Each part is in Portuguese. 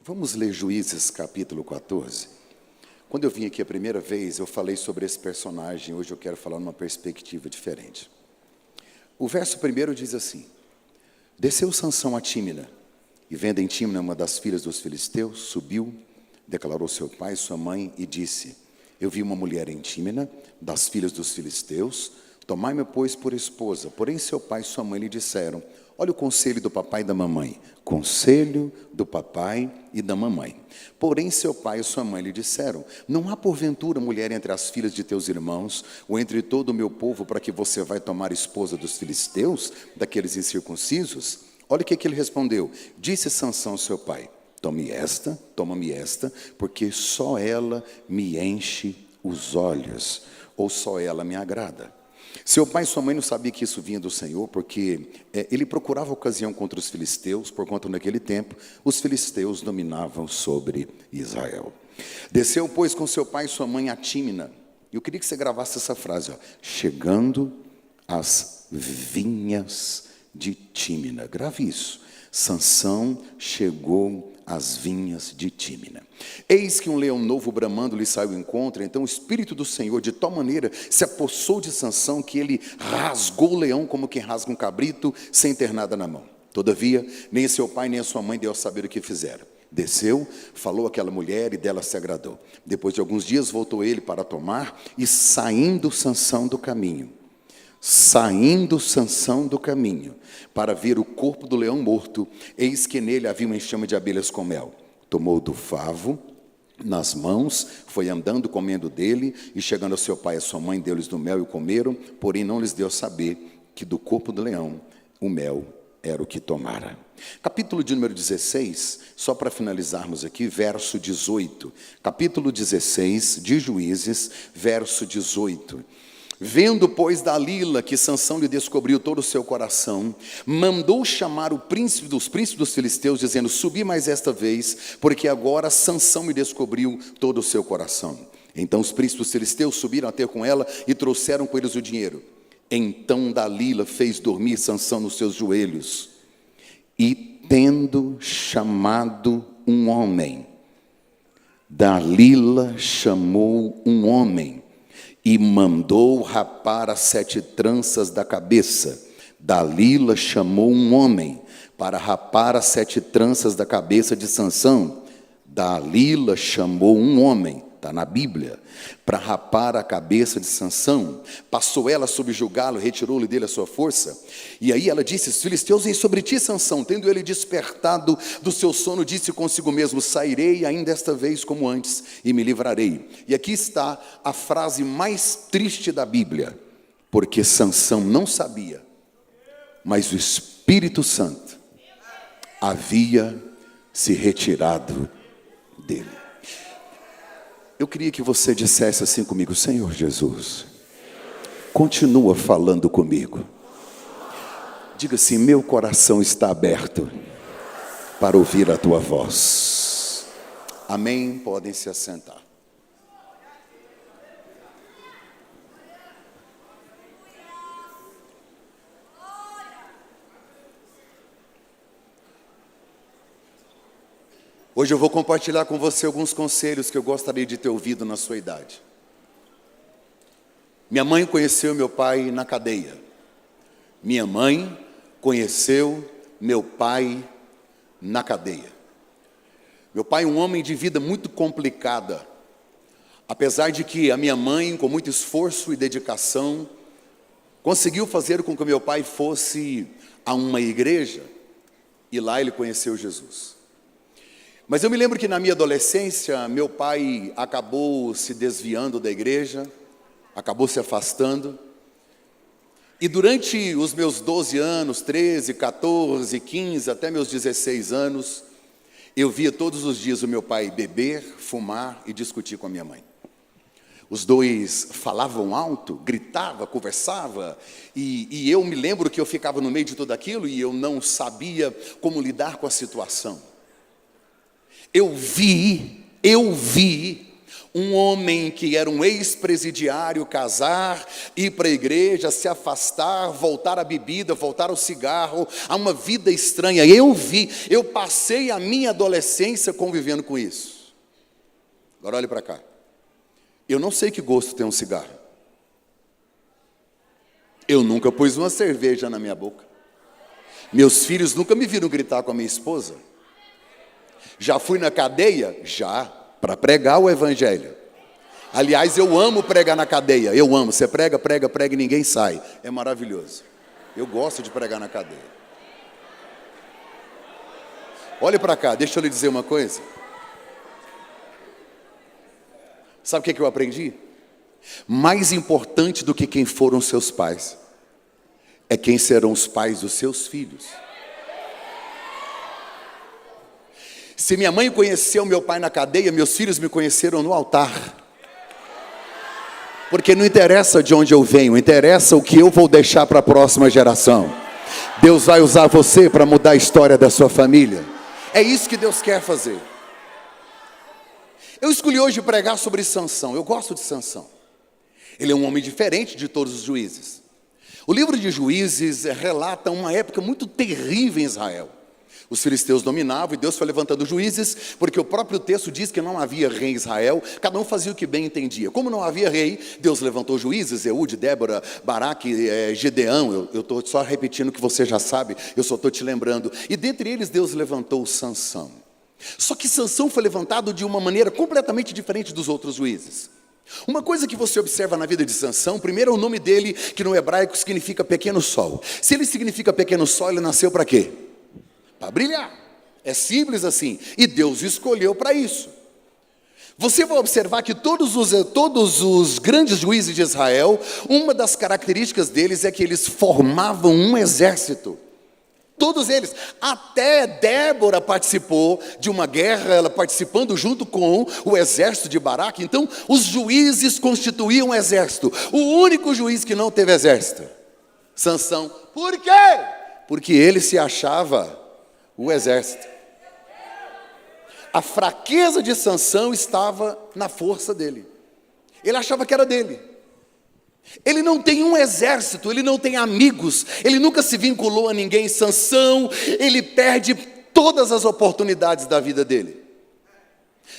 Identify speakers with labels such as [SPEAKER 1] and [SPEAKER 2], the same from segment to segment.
[SPEAKER 1] Vamos ler Juízes capítulo 14. Quando eu vim aqui a primeira vez, eu falei sobre esse personagem. Hoje eu quero falar numa perspectiva diferente. O verso primeiro diz assim: Desceu Sansão a Tímina, e vendo em Tímina uma das filhas dos filisteus, subiu, declarou seu pai e sua mãe, e disse: Eu vi uma mulher em Tímina, das filhas dos filisteus, tomai-me, pois, por esposa. Porém seu pai e sua mãe lhe disseram: Olha o conselho do papai e da mamãe. Conselho do papai e da mamãe. Porém seu pai e sua mãe lhe disseram: Não há porventura mulher entre as filhas de teus irmãos, ou entre todo o meu povo, para que você vai tomar esposa dos filisteus, daqueles incircuncisos? Olha o que ele respondeu. Disse Sansão seu pai: Toma-me esta, porque só ela me enche os olhos, ou só ela me agrada. Seu pai e sua mãe não sabiam que isso vinha do Senhor, porque ele procurava ocasião contra os filisteus, por conta naquele tempo, os filisteus dominavam sobre Israel. Desceu, pois, com seu pai e sua mãe a Tímina. Eu queria que você gravasse essa frase, chegando às vinhas de Tímina. Grave isso. Sansão chegou às vinhas de Tímina. Eis que um leão novo bramando lhe saiu ao encontro. Então o Espírito do Senhor de tal maneira se apossou de Sansão, que ele rasgou o leão como quem rasga um cabrito, sem ter nada na mão. Todavia, nem seu pai nem a sua mãe deu a saber o que fizeram. Desceu, falou àquela mulher e dela se agradou. Depois de alguns dias voltou ele para tomar, e saindo Sansão do caminho, para ver o corpo do leão morto, eis que nele havia uma enxame de abelhas com mel. Tomou do favo nas mãos, foi andando, comendo dele, e chegando ao seu pai e a sua mãe, deu-lhes do mel e comeram, porém não lhes deu a saber que do corpo do leão o mel era o que tomara. Capítulo de número 16, só para finalizarmos aqui, verso 18. Capítulo 16 de Juízes, verso 18. Vendo, pois, Dalila que Sansão lhe descobriu todo o seu coração, mandou chamar o príncipe dos filisteus, dizendo: Subi mais esta vez, porque agora Sansão me descobriu todo o seu coração. Então os príncipes dos filisteus subiram a ter com ela e trouxeram com eles o dinheiro. Então Dalila fez dormir Sansão nos seus joelhos, e tendo chamado um homem, Dalila chamou um homem, e mandou rapar as 7 tranças da cabeça. Dalila chamou um homem para rapar as 7 tranças da cabeça de Sansão. Dalila chamou um homem, está na Bíblia, para rapar a cabeça de Sansão. Passou ela a subjugá-lo, retirou-lhe dele a sua força. E aí ela disse: Os filisteus vêm sobre ti, Sansão. Tendo ele despertado do seu sono, disse consigo mesmo: Sairei ainda esta vez como antes, e me livrarei. E aqui está a frase mais triste da Bíblia, porque Sansão não sabia, mas o Espírito Santo havia se retirado dele. Eu queria que você dissesse assim comigo: Senhor Jesus, continua falando comigo. Diga assim: meu coração está aberto para ouvir a tua voz. Amém? Podem se assentar. Hoje eu vou compartilhar com você alguns conselhos que eu gostaria de ter ouvido na sua idade. Minha mãe conheceu meu pai na cadeia. Minha mãe conheceu meu pai na cadeia. Meu pai é um homem de vida muito complicada. Apesar de que a minha mãe, com muito esforço e dedicação, conseguiu fazer com que meu pai fosse a uma igreja, e lá ele conheceu Jesus. Mas eu me lembro que na minha adolescência, meu pai acabou se desviando da igreja, acabou se afastando. E durante os meus 12 anos, 13, 14, 15, até meus 16 anos, eu via todos os dias o meu pai beber, fumar e discutir com a minha mãe. Os dois falavam alto, gritavam, conversavam, e eu me lembro que eu ficava no meio de tudo aquilo e eu não sabia como lidar com a situação. Eu vi Um homem que era um ex-presidiário casar, ir para a igreja, se afastar, voltar à bebida, voltar ao cigarro, a uma vida estranha. Eu passei a minha adolescência convivendo com isso. Agora olhe para cá. Eu não sei que gosto tem um cigarro. Eu nunca pus uma cerveja na minha boca. Meus filhos nunca me viram gritar com a minha esposa. Já fui na cadeia? Já, para pregar o evangelho. Aliás, eu amo pregar na cadeia. Eu amo. Você prega e ninguém sai. É maravilhoso. Eu gosto de pregar na cadeia. Olhe para cá, deixa eu lhe dizer uma coisa. Sabe o que eu aprendi? Mais importante do que quem foram seus pais é quem serão os pais dos seus filhos. Se minha mãe conheceu meu pai na cadeia, meus filhos me conheceram no altar. Porque não interessa de onde eu venho, interessa o que eu vou deixar para a próxima geração. Deus vai usar você para mudar a história da sua família. É isso que Deus quer fazer. Eu escolhi hoje pregar sobre Sansão. Eu gosto de Sansão. Ele é um homem diferente de todos os juízes. O livro de Juízes relata uma época muito terrível em Israel. Os filisteus dominavam e Deus foi levantando juízes, porque o próprio texto diz que não havia rei em Israel, cada um fazia o que bem entendia. Como não havia rei, Deus levantou juízes, Eude, Débora, Baraque, Gedeão. Eu estou só repetindo o que você já sabe, eu só estou te lembrando. E dentre eles Deus levantou Sansão. Só que Sansão foi levantado de uma maneira completamente diferente dos outros juízes. Uma coisa que você observa na vida de Sansão, primeiro é o nome dele, que no hebraico significa pequeno sol. Se ele significa pequeno sol, ele nasceu para quê? Para brilhar. É simples assim. E Deus o escolheu para isso. Você vai observar que todos os grandes juízes de Israel, uma das características deles é que eles formavam um exército. Todos eles, até Débora participou de uma guerra, ela participando junto com o exército de Baraque. Então, os juízes constituíam um exército. O único juiz que não teve exército, Sansão. Por quê? Porque ele se achava o exército. A fraqueza de Sansão estava na força dele. Ele achava que era dele. Ele não tem um exército, ele não tem amigos, ele nunca se vinculou a ninguém. Sansão, ele perde todas as oportunidades da vida dele.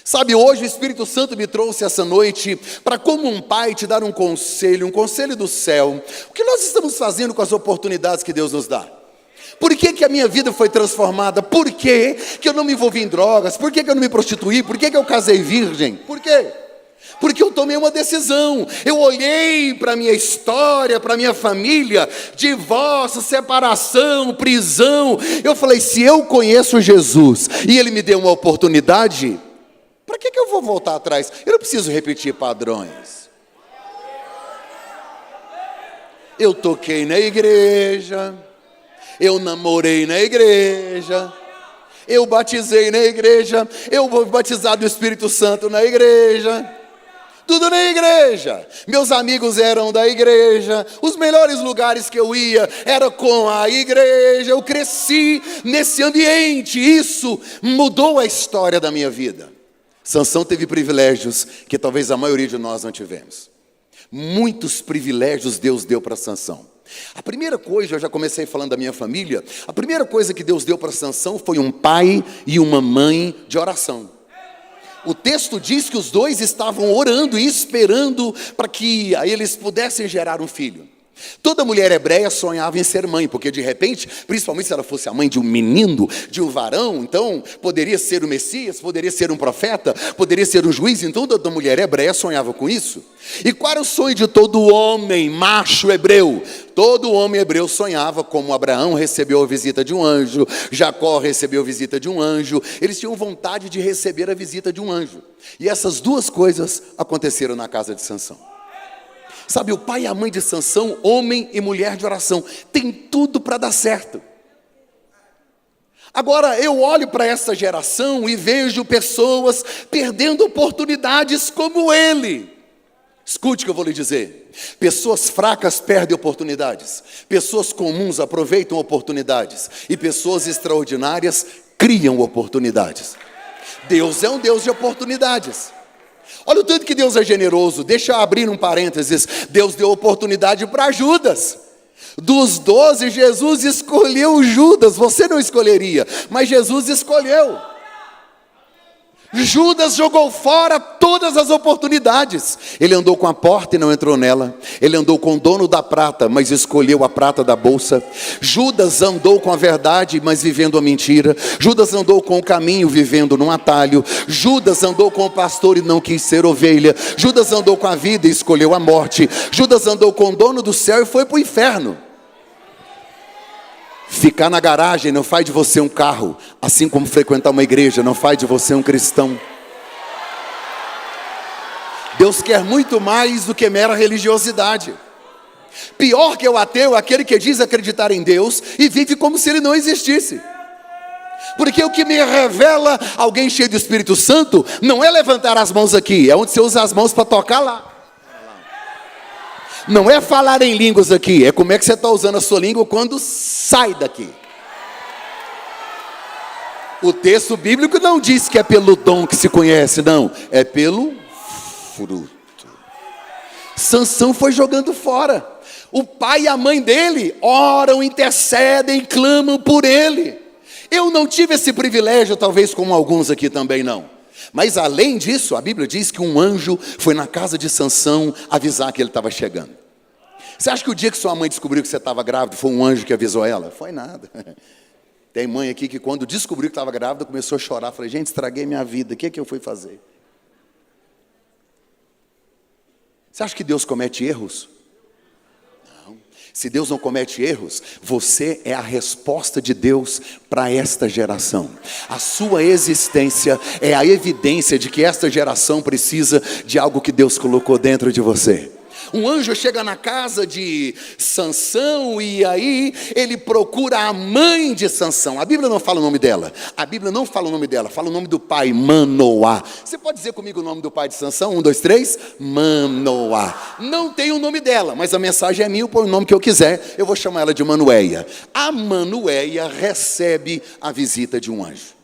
[SPEAKER 1] Sabe, hoje o Espírito Santo me trouxe essa noite para, como um pai, te dar um conselho do céu. O que nós estamos fazendo com as oportunidades que Deus nos dá? Por que a minha vida foi transformada? Por que eu não me envolvi em drogas? Por que eu não me prostituí? Por que eu casei virgem? Por quê? Porque eu tomei uma decisão. Eu olhei para a minha história, para a minha família, divórcio, separação, prisão. Eu falei, se eu conheço Jesus e Ele me deu uma oportunidade, para que eu vou voltar atrás? Eu não preciso repetir padrões. Eu toquei na igreja, eu namorei na igreja, eu batizei na igreja, eu vou batizar do Espírito Santo na igreja. Tudo na igreja. Meus amigos eram da igreja. Os melhores lugares que eu ia era com a igreja. Eu cresci nesse ambiente. Isso mudou a história da minha vida. Sansão teve privilégios que talvez a maioria de nós não tivemos. Muitos privilégios Deus deu para Sansão. A primeira coisa, eu já comecei falando da minha família. A primeira coisa que Deus deu para Sansão foi um pai e uma mãe de oração. O texto diz que os dois estavam orando e esperando para que eles pudessem gerar um filho. Toda mulher hebreia sonhava em ser mãe, porque de repente, principalmente se ela fosse a mãe de um menino, de um varão, então poderia ser o Messias, poderia ser um profeta, poderia ser um juiz. Então toda mulher hebreia sonhava com isso. E qual era o sonho de todo homem macho hebreu? Todo homem hebreu sonhava, como Abraão recebeu a visita de um anjo, Jacó recebeu a visita de um anjo. Eles tinham vontade de receber a visita de um anjo. E essas duas coisas aconteceram na casa de Sansão. Sabe, o pai e a mãe de Sansão, homem e mulher de oração, tem tudo para dar certo. Agora, eu olho para essa geração e vejo pessoas perdendo oportunidades como ele. Escute o que eu vou lhe dizer. Pessoas fracas perdem oportunidades. Pessoas comuns aproveitam oportunidades. E pessoas extraordinárias criam oportunidades. Deus é um Deus de oportunidades. Olha o tanto que Deus é generoso. Deixa eu abrir um parênteses. Deus deu oportunidade para Judas. Dos 12, Jesus escolheu Judas. Você não escolheria, mas Jesus escolheu. Judas jogou fora todas as oportunidades. Ele andou com a porta e não entrou nela. Ele andou com o dono da prata, mas escolheu a prata da bolsa. Judas andou com a verdade, mas vivendo a mentira. Judas andou com o caminho, vivendo num atalho. Judas andou com o pastor e não quis ser ovelha. Judas andou com a vida e escolheu a morte. Judas andou com o dono do céu e foi para o inferno. Ficar na garagem não faz de você um carro, assim como frequentar uma igreja não faz de você um cristão. Deus quer muito mais do que mera religiosidade. Pior que o ateu é aquele que diz acreditar em Deus e vive como se ele não existisse. Porque o que me revela alguém cheio do Espírito Santo não é levantar as mãos aqui, é onde você usa as mãos para tocar lá. Não é falar em línguas aqui, é como é que você está usando a sua língua quando sai daqui. O texto bíblico não diz que é pelo dom que se conhece, não. É pelo fruto. Sansão foi jogando fora. O pai e a mãe dele oram, intercedem, clamam por ele. Eu não tive esse privilégio, talvez como alguns aqui também não. Mas além disso, a Bíblia diz que um anjo foi na casa de Sansão avisar que ele estava chegando. Você acha que o dia que sua mãe descobriu que você estava grávida foi um anjo que avisou ela? Foi nada. Tem mãe aqui que quando descobriu que estava grávida começou a chorar. Falei, gente, estraguei minha vida, o que é que eu fui fazer? Você acha que Deus comete erros? Não. Se Deus não comete erros, você é a resposta de Deus para esta geração. A sua existência é a evidência de que esta geração precisa de algo que Deus colocou dentro de você. Um anjo chega na casa de Sansão e aí ele procura a mãe de Sansão. A Bíblia não fala o nome dela. A Bíblia não fala o nome dela, fala o nome do pai, Manoá. Você pode dizer comigo o nome do pai de Sansão? 1, 2, 3. Manoá. Não tem o nome dela, mas a mensagem é minha, eu ponho o nome que eu quiser. Eu vou chamar ela de Manuéia. A Manuéia recebe a visita de um anjo.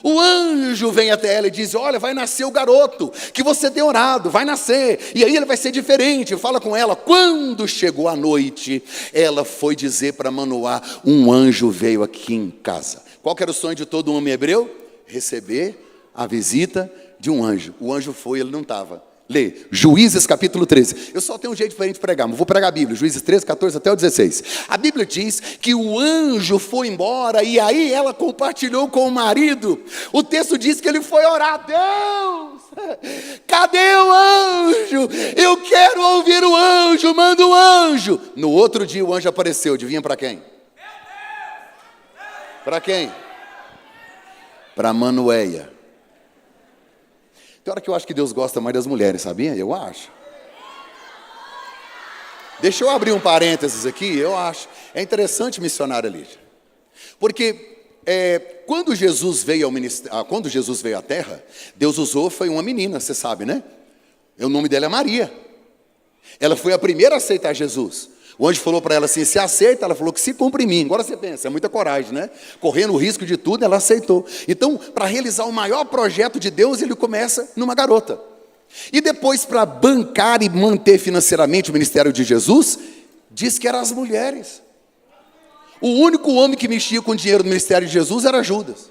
[SPEAKER 1] O anjo vem até ela e diz, olha, vai nascer o garoto que você tem orado, vai nascer, e aí ele vai ser diferente. Fala com ela. Quando chegou a noite, ela foi dizer para Manoá, um anjo veio aqui em casa. Qual que era o sonho de todo homem hebreu? Receber a visita de um anjo. O anjo foi, ele não estava. Lê, Juízes capítulo 13. Eu só tenho um jeito diferente de pregar, mas vou pregar a Bíblia. Juízes 13, 14 até o 16. A Bíblia diz que o anjo foi embora e aí ela compartilhou com o marido. O texto diz que ele foi orar. Deus, cadê o anjo? Eu quero ouvir o anjo, manda o anjo. No outro dia o anjo apareceu. Adivinha para quem? Para quem? Para Manuéia. Tem hora que eu acho que Deus gosta mais das mulheres, sabia? Eu acho. Deixa eu abrir um parênteses aqui, eu acho. É interessante missionária Lídia. Porque quando Jesus veio à terra, Deus usou, foi uma menina, você sabe, né? O nome dela é Maria. Ela foi a primeira a aceitar Jesus. O anjo falou para ela assim, se aceita? Ela falou que se cumpre em mim. Agora você pensa, é muita coragem, né? Correndo o risco de tudo, ela aceitou. Então, para realizar o maior projeto de Deus, ele começa numa garota. E depois, para bancar e manter financeiramente o ministério de Jesus, diz que eram as mulheres. O único homem que mexia com o dinheiro do ministério de Jesus era Judas.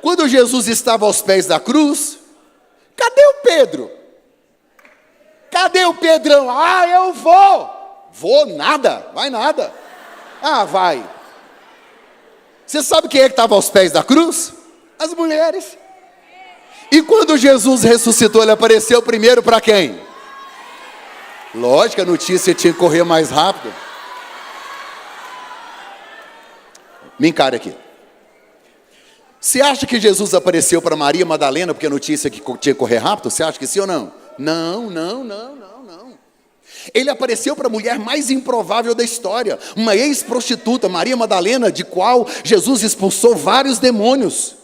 [SPEAKER 1] Quando Jesus estava aos pés da cruz, cadê o Pedro? Cadê o Pedrão? Ah, eu vou. Vou nada, vai nada. Ah, vai. Você sabe quem é que estava aos pés da cruz? As mulheres. E quando Jesus ressuscitou, ele apareceu primeiro para quem? Lógico, a notícia tinha que correr mais rápido. Me encare aqui. Você acha que Jesus apareceu para Maria Madalena porque a notícia que tinha que correr rápido? Você acha que sim ou não? Não. Ele apareceu para a mulher mais improvável da história, uma ex-prostituta, Maria Madalena, de qual Jesus expulsou vários demônios.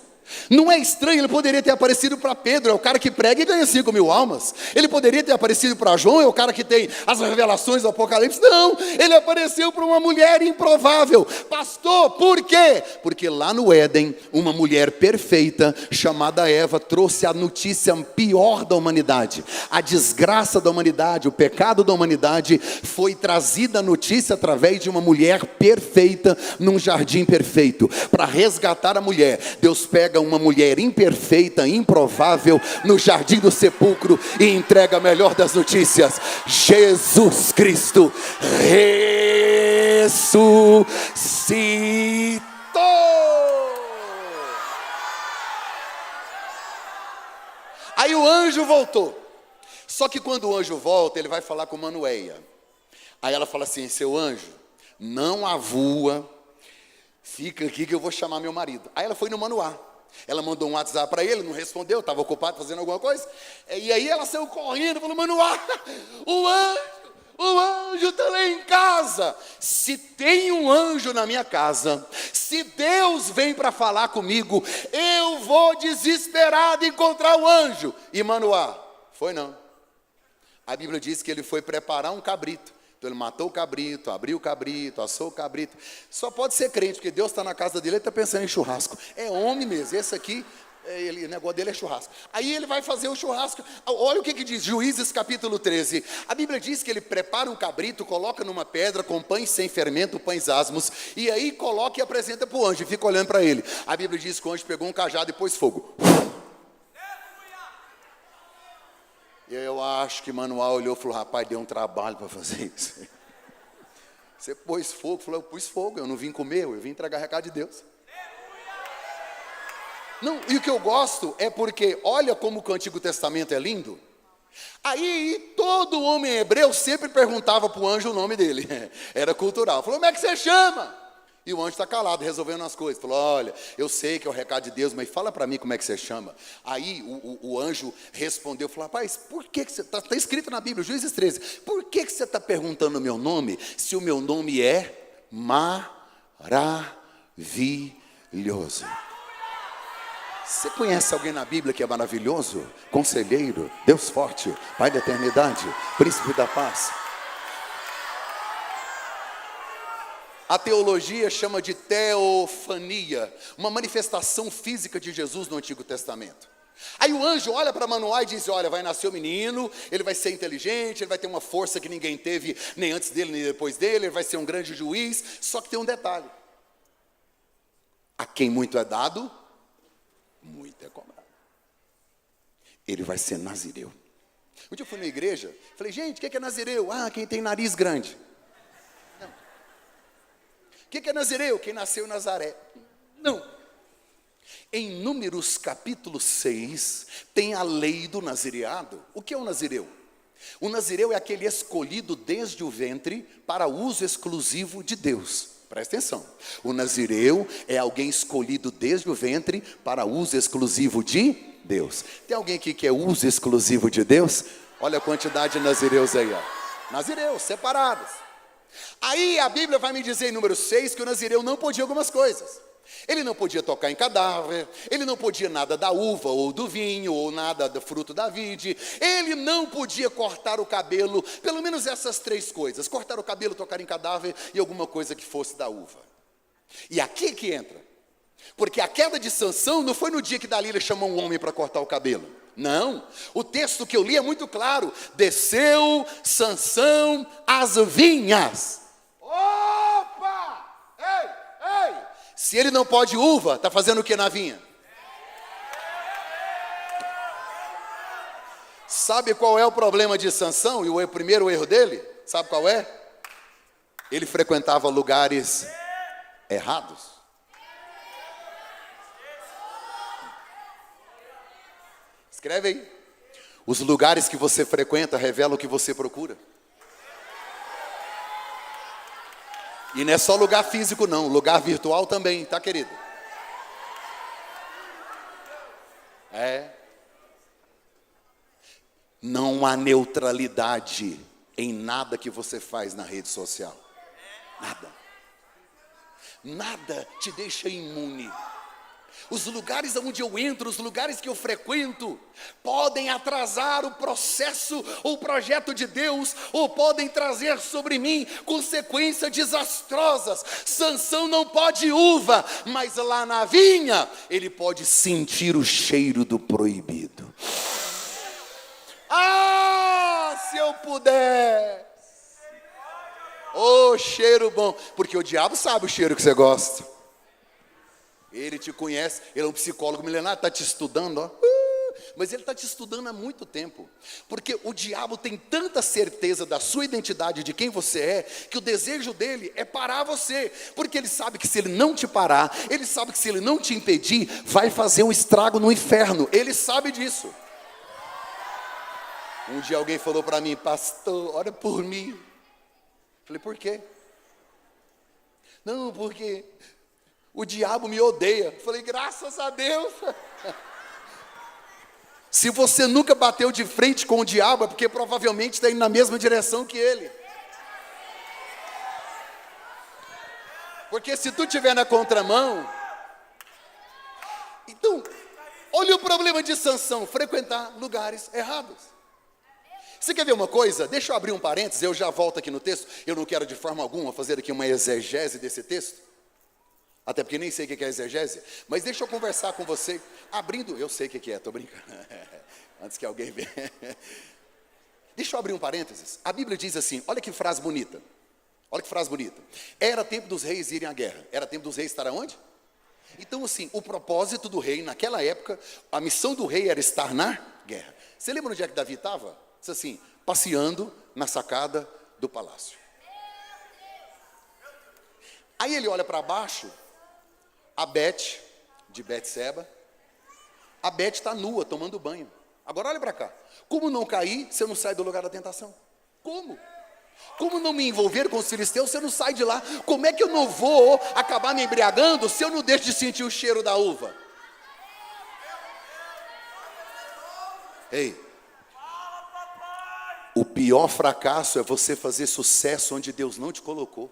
[SPEAKER 1] Não é estranho, ele poderia ter aparecido para Pedro, é o cara que prega e ganha 5.000 almas. Ele poderia ter aparecido para João, é o cara que tem as revelações do Apocalipse. Não, ele apareceu para uma mulher improvável. Pastor, por quê? Porque lá no Éden, uma mulher perfeita, chamada Eva, trouxe a notícia pior da humanidade. A desgraça da humanidade, o pecado da humanidade, foi trazida a notícia através de uma mulher perfeita, num jardim perfeito. Para resgatar a mulher, Deus pega uma mulher imperfeita, improvável, no jardim do sepulcro e entrega a melhor das notícias: Jesus Cristo ressuscitou. Aí o anjo voltou. Só que quando o anjo volta, ele vai falar com Manoéia. Aí ela fala assim: seu anjo, não avua, fica aqui que eu vou chamar meu marido. Aí ela foi no Manoá. Ela mandou um WhatsApp para ele, não respondeu, estava ocupado fazendo alguma coisa. E aí ela saiu correndo, falou: Manoá, o anjo está lá em casa. Se tem um anjo na minha casa, se Deus vem para falar comigo, eu vou desesperado encontrar o anjo. E Manoá, foi não. A Bíblia diz que ele foi preparar um cabrito. Então ele matou o cabrito, abriu o cabrito, assou o cabrito. Só pode ser crente, porque Deus está na casa dele, ele está pensando em churrasco. É homem mesmo, esse aqui, o negócio dele é churrasco. Aí ele vai fazer o churrasco. Olha o que diz Juízes capítulo 13. A Bíblia diz que ele prepara um cabrito, coloca numa pedra com pães sem fermento, pães asmos, e aí coloca e apresenta para o anjo, e fica olhando para ele. A Bíblia diz que o anjo pegou um cajado e pôs fogo. E eu acho que Manuel olhou e falou: rapaz, deu um trabalho para fazer isso. Você pôs fogo? Falou: eu pus fogo, eu não vim comer, eu vim entregar recado de Deus. Não, e o que eu gosto é porque, olha como o Antigo Testamento é lindo. Aí todo homem hebreu sempre perguntava para o anjo o nome dele. Era cultural. Falou: como é que você chama? E o anjo está calado, resolvendo as coisas. Falou: olha, eu sei que é o recado de Deus, mas fala para mim como é que você chama. Aí o anjo respondeu, falou: rapaz, por que você está escrito na Bíblia, Juízes 13, por que você está perguntando o meu nome, se o meu nome é maravilhoso? Você conhece alguém na Bíblia que é maravilhoso? Conselheiro, Deus forte, Pai da eternidade, Príncipe da paz. A teologia chama de teofania, uma manifestação física de Jesus no Antigo Testamento. Aí o anjo olha para Manoá e diz: olha, vai nascer o menino, ele vai ser inteligente, ele vai ter uma força que ninguém teve, nem antes dele, nem depois dele, ele vai ser um grande juiz. Só que tem um detalhe: a quem muito é dado, muito é cobrado. Ele vai ser nazireu. Um dia eu fui na igreja, falei: gente, o que é nazireu? Ah, quem tem nariz grande. O que é nazireu? Quem nasceu em Nazaré. Não. Em Números capítulo 6, tem a lei do nazireado. O que é o nazireu? O nazireu é aquele escolhido desde o ventre para uso exclusivo de Deus. Presta atenção. O nazireu é alguém escolhido desde o ventre para uso exclusivo de Deus. Tem alguém aqui que é uso exclusivo de Deus? Olha a quantidade de nazireus aí, ó. Nazireus, separados. Aí a Bíblia vai me dizer em número 6 que o nazireu não podia algumas coisas. Ele não podia tocar em cadáver, ele não podia nada da uva ou do vinho, ou nada do fruto da vide, ele não podia cortar o cabelo, pelo menos essas 3 coisas: cortar o cabelo, tocar em cadáver e alguma coisa que fosse da uva. E aqui que entra, porque a queda de Sansão não foi no dia que Dalila chamou um homem para cortar o cabelo. Não, o texto que eu li é muito claro: desceu Sansão às vinhas. Opa! Ei! Se ele não pode uva, está fazendo o que na vinha? Sabe qual é o problema de Sansão? E o primeiro erro dele, sabe qual é? Ele frequentava lugares errados. Escreve aí. Os lugares que você frequenta revelam o que você procura. E não é só lugar físico não, lugar virtual também, tá, querido? Não há neutralidade em nada que você faz na rede social. Nada. Nada te deixa imune. Os lugares onde eu entro, os lugares que eu frequento, podem atrasar o processo ou o projeto de Deus, ou podem trazer sobre mim consequências desastrosas. Sansão não pode uva, mas lá na vinha, ele pode sentir o cheiro do proibido. Ah, se eu puder! Oh, cheiro bom, porque o diabo sabe o cheiro que você gosta. Ele te conhece, ele é um psicólogo milenar, está te estudando, ó. Mas ele está te estudando há muito tempo. Porque o diabo tem tanta certeza da sua identidade, de quem você é, que o desejo dele é parar você. Porque ele sabe que se ele não te parar, ele sabe que se ele não te impedir, vai fazer um estrago no inferno. Ele sabe disso. Um dia alguém falou para mim: pastor, ora por mim. Falei: por quê? Não, porque o diabo me odeia. Falei: graças a Deus. Se você nunca bateu de frente com o diabo, é porque provavelmente está indo na mesma direção que ele. Porque se tu estiver na contramão... Então, olha o problema de Sansão: frequentar lugares errados. Você quer ver uma coisa? Deixa eu abrir um parênteses, eu já volto aqui no texto. Eu não quero de forma alguma fazer aqui uma exegese desse texto. Até porque nem sei o que é exegese. Mas deixa eu conversar com você. Abrindo, eu sei o que é, estou brincando. Antes que alguém venha. Deixa eu abrir um parênteses. A Bíblia diz assim, olha que frase bonita. Olha que frase bonita. Era tempo dos reis irem à guerra. Era tempo dos reis estar aonde? Então assim, o propósito do rei naquela época, a missão do rei era estar na guerra. Você lembra onde é que Davi estava? Diz assim, passeando na sacada do palácio. Aí ele olha para baixo, a Bete, de Betseba, a Bete está nua, tomando banho. Agora olha para cá. Como não cair se eu não sair do lugar da tentação? Como? Como não me envolver com os filisteus se eu não sair de lá? Como é que eu não vou acabar me embriagando se eu não deixo de sentir o cheiro da uva? Ei, o pior fracasso é você fazer sucesso onde Deus não te colocou.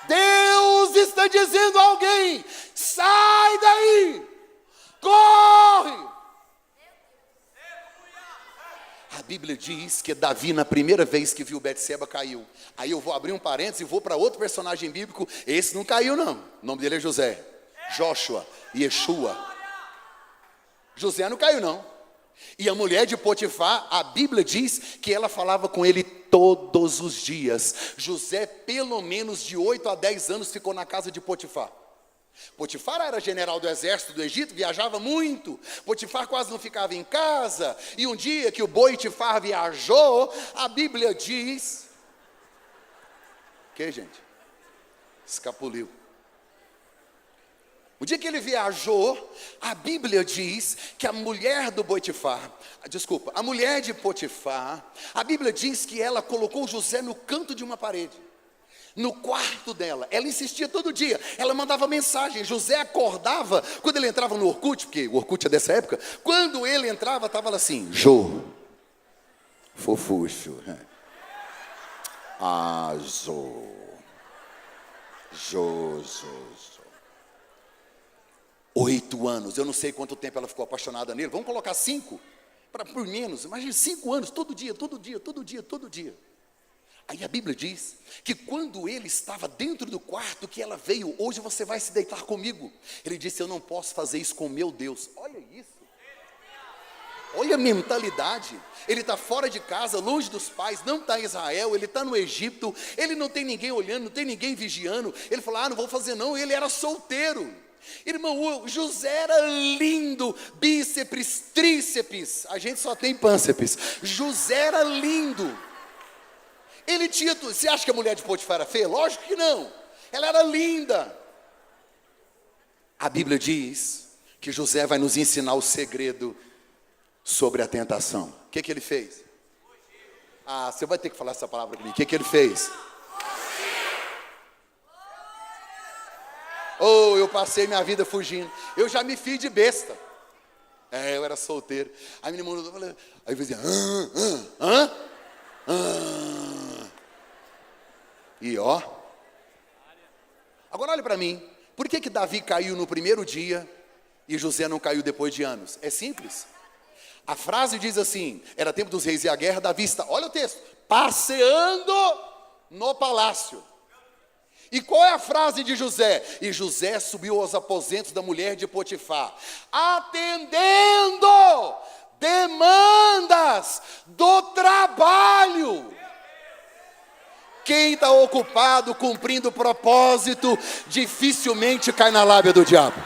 [SPEAKER 1] Deus está dizendo a alguém: sai daí, corre. A Bíblia diz que Davi, na primeira vez que viu Betseba, caiu. Aí eu vou abrir um parênteses e vou para outro personagem bíblico. Esse não caiu não, o nome dele é José, Joshua, Yeshua. José não caiu não. E a mulher de Potifar, a Bíblia diz que ela falava com ele todos os dias. José, pelo menos de 8 a 10 anos, ficou na casa de Potifar. Potifar era general do exército do Egito, viajava muito. Potifar quase não ficava em casa. E um dia que o Boitifar viajou, a Bíblia diz... O que, gente? Escapuliu. O dia que ele viajou, a Bíblia diz que a mulher do Boitifar, a mulher de Potifar, a Bíblia diz que ela colocou José no canto de uma parede, no quarto dela. Ela insistia todo dia, ela mandava mensagem. José acordava, quando ele entrava no Orkut, porque o Orkut é dessa época, quando ele entrava, estava assim, Jô, fofuxo, Jô. 8 anos, eu não sei quanto tempo ela ficou apaixonada nele, vamos colocar 5, por menos, imagine 5 anos, todo dia. Aí a Bíblia diz que quando ele estava dentro do quarto, que ela veio, hoje você vai se deitar comigo. Ele disse, eu não posso fazer isso com meu Deus. Olha isso. Olha a mentalidade. Ele está fora de casa, longe dos pais, não está em Israel, ele está no Egito, ele não tem ninguém olhando, não tem ninguém vigiando. Ele falou, não vou fazer não, ele era solteiro. Irmão, José era lindo, bíceps, tríceps, a gente só tem pânceps. José era lindo. Ele tinha tudo. Você acha que a mulher de Potifar era feia? Lógico que não. Ela era linda. A Bíblia diz que José vai nos ensinar o segredo sobre a tentação. O que ele fez? Você vai ter que falar essa palavra comigo. O que ele fez? Eu passei minha vida fugindo. Eu já me fiz de besta. Eu era solteiro. Aí minha irmã falou, aí eu dizia, E ó. Agora olha para mim. Por que Davi caiu no primeiro dia e José não caiu depois de anos? É simples. A frase diz assim, era tempo dos reis e a guerra, Davi está, olha o texto, passeando no palácio. E qual é a frase de José? E José subiu aos aposentos da mulher de Potifar, atendendo demandas do trabalho. Quem está ocupado cumprindo o propósito, dificilmente cai na lábia do diabo.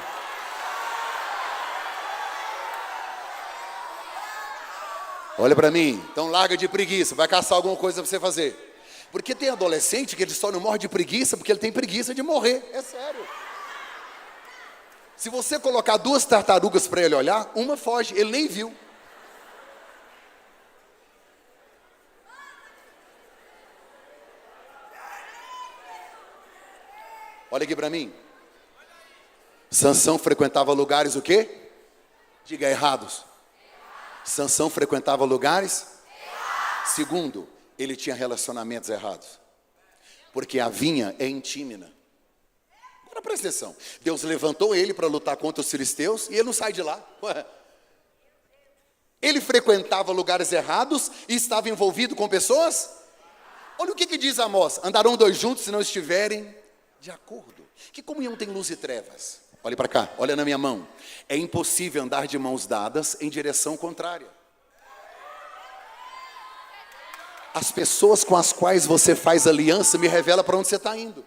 [SPEAKER 1] Olha para mim, então larga de preguiça, vai caçar alguma coisa para você fazer. Porque tem adolescente que ele só não morre de preguiça porque ele tem preguiça de morrer, é sério. Se você colocar 2 tartarugas para ele olhar, uma foge, ele nem viu. Olha aqui para mim. Sansão frequentava lugares o quê? Diga errados. Sansão frequentava lugares? Segundo, ele tinha relacionamentos errados. Porque a vinha é intímina. Agora presta atenção. Deus levantou ele para lutar contra os filisteus e ele não sai de lá. Ué. Ele frequentava lugares errados e estava envolvido com pessoas? Olha o que diz Amós. Andarão 2 juntos se não estiverem de acordo. Que comunhão tem luz e trevas? Olhe para cá, olha na minha mão. É impossível andar de mãos dadas em direção contrária. As pessoas com as quais você faz aliança me revela para onde você está indo.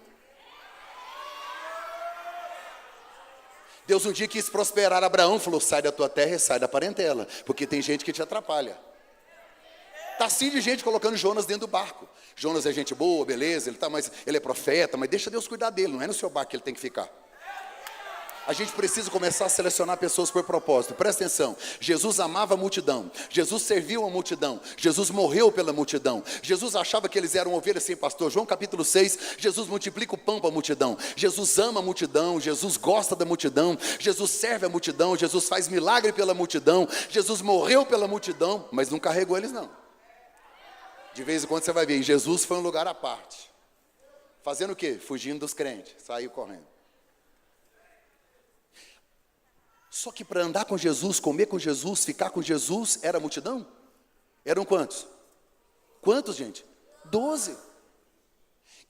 [SPEAKER 1] Deus um dia quis prosperar Abraão, falou, sai da tua terra e sai da parentela, porque tem gente que te atrapalha. Está assim de gente colocando Jonas dentro do barco. Jonas é gente boa, beleza, ele é profeta, mas deixa Deus cuidar dele, não é no seu barco que ele tem que ficar. A gente precisa começar a selecionar pessoas por propósito. Presta atenção, Jesus amava a multidão, Jesus serviu a multidão, Jesus morreu pela multidão, Jesus achava que eles eram ovelhas sem pastor. João capítulo 6, Jesus multiplica o pão para a multidão, Jesus ama a multidão, Jesus gosta da multidão, Jesus serve a multidão, Jesus faz milagre pela multidão, Jesus morreu pela multidão, mas não carregou eles não. De vez em quando você vai ver, Jesus foi um lugar à parte. Fazendo o quê? Fugindo dos crentes, saiu correndo. Só que para andar com Jesus, comer com Jesus, ficar com Jesus, era multidão? Eram quantos? Quantos, gente? 12.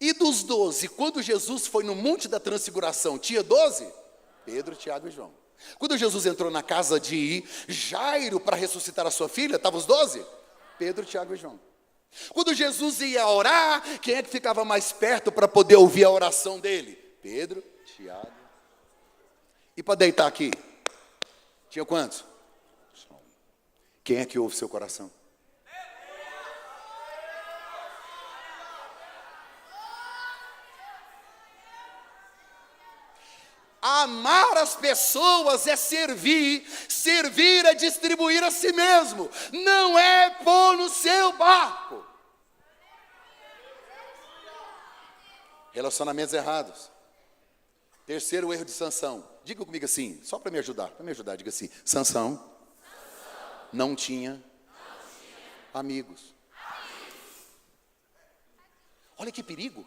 [SPEAKER 1] E dos 12, quando Jesus foi no Monte da Transfiguração, tinha 12? Pedro, Tiago e João. Quando Jesus entrou na casa de Jairo para ressuscitar a sua filha, estavam os 12? Pedro, Tiago e João. Quando Jesus ia orar, quem é que ficava mais perto para poder ouvir a oração dele? Pedro, Tiago. E para deitar aqui? Tinha quantos? Quem é que ouve seu coração? Amar as pessoas é servir, servir é distribuir a si mesmo, não é pôr no seu barco. Relacionamentos errados. Terceiro erro de Sansão. Diga comigo assim, só para me ajudar, diga assim. Sansão não tinha amigos. Olha que perigo.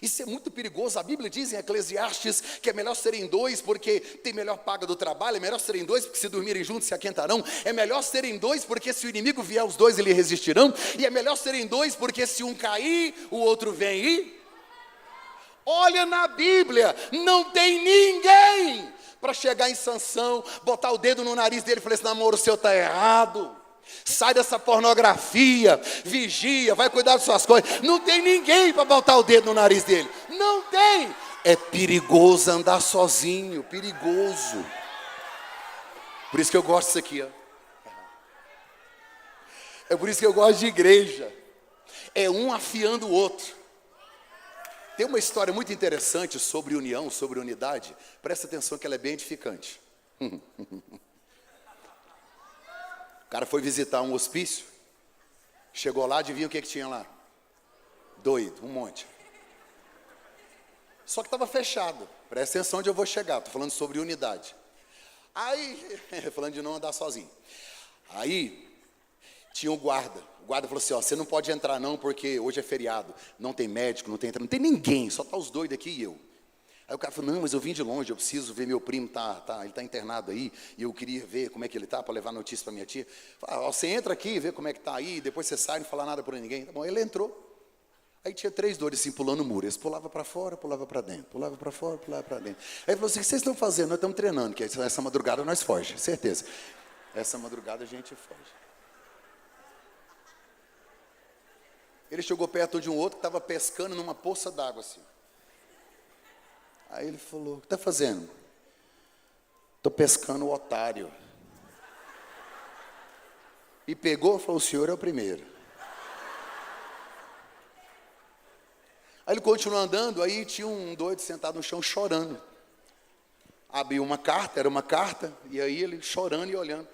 [SPEAKER 1] Isso é muito perigoso. A Bíblia diz em Eclesiastes que é melhor serem 2 porque tem melhor paga do trabalho. É melhor serem 2 porque se dormirem juntos se aquentarão. É melhor serem 2 porque se o inimigo vier os 2 ele resistirão. E é melhor serem 2 porque se um cair, o outro vem e... Olha na Bíblia, não tem ninguém para chegar em Sansão, botar o dedo no nariz dele e falar, esse namoro seu está errado. Sai dessa pornografia, vigia, vai cuidar das suas coisas. Não tem ninguém para botar o dedo no nariz dele. Não tem. É perigoso andar sozinho, perigoso. Por isso que eu gosto disso aqui, ó. É por isso que eu gosto de igreja. É um afiando o outro. Tem uma história muito interessante sobre união, sobre unidade. Presta atenção que ela é bem edificante. O cara foi visitar um hospício. Chegou lá, adivinha o que tinha lá? Doido, um monte. Só que estava fechado. Presta atenção onde eu vou chegar. Estou falando sobre unidade. Aí, falando de não andar sozinho. Aí, Tinha um guarda. O guarda falou assim, ó, você não pode entrar não, porque hoje é feriado. Não tem médico, não tem ninguém, só tá os doidos aqui e eu. Aí o cara falou, não, mas eu vim de longe, eu preciso ver meu primo, ele está internado aí, e eu queria ver como é que ele está, para levar notícia para minha tia. Falei, ó, você entra aqui, vê como é que está aí, depois você sai, não fala nada para ninguém. Tá bom, ele entrou. Aí tinha 3 doidos assim, pulando o muro. Eles pulavam para fora, pulavam para dentro, pulavam para fora, pulavam para dentro. Aí ele falou assim, o que vocês estão fazendo? Nós estamos treinando, que essa madrugada nós foge, certeza. Essa madrugada a gente foge. Ele chegou perto de um outro que estava pescando numa poça d'água assim. Aí ele falou, o que está fazendo? Estou pescando o otário. E pegou e falou, o senhor é o primeiro. Aí ele continuou andando, aí tinha um doido sentado no chão chorando. Abriu uma carta, era uma carta, e aí ele chorando e olhando.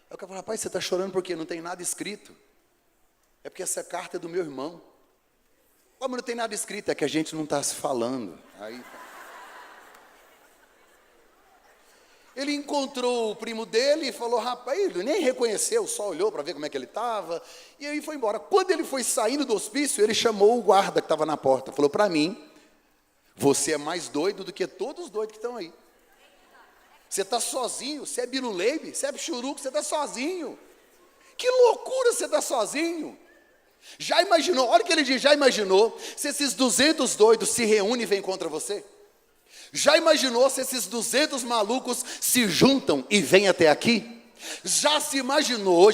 [SPEAKER 1] Aí o cara falou, rapaz, você está chorando por quê? Não tem nada escrito. É porque essa carta é do meu irmão. Como não tem nada escrito? É que a gente não está se falando. Aí... Ele encontrou o primo dele e falou, rapaz, ele nem reconheceu, só olhou para ver como é que ele estava, e aí foi embora. Quando ele foi saindo do hospício, ele chamou o guarda que estava na porta, falou, para mim, você é mais doido do que todos os doidos que estão aí. Você está sozinho, você é biruleibe, você é bichuruco, você está sozinho. Que loucura você está sozinho. Já imaginou, olha o que ele diz, já imaginou, se esses 200 doidos se reúnem e vêm contra você? Já imaginou se esses 200 malucos se juntam e vêm até aqui? Já imaginou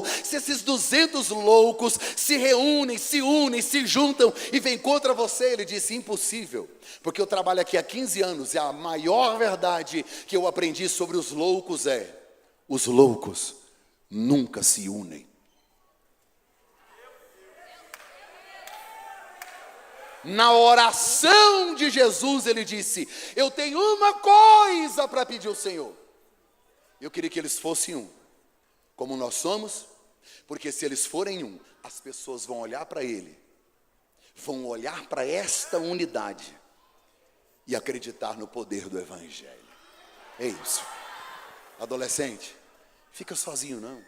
[SPEAKER 1] se esses 200 loucos se reúnem, se unem, se juntam e vêm contra você? Ele disse, impossível, porque eu trabalho aqui há 15 anos e a maior verdade que eu aprendi sobre os loucos é, os loucos nunca se unem. Na oração de Jesus, ele disse, eu tenho uma coisa para pedir ao Senhor. Eu queria que eles fossem um, como nós somos, porque se eles forem um, as pessoas vão olhar para ele, vão olhar para esta unidade e acreditar no poder do Evangelho. É isso. Adolescente, fica sozinho não.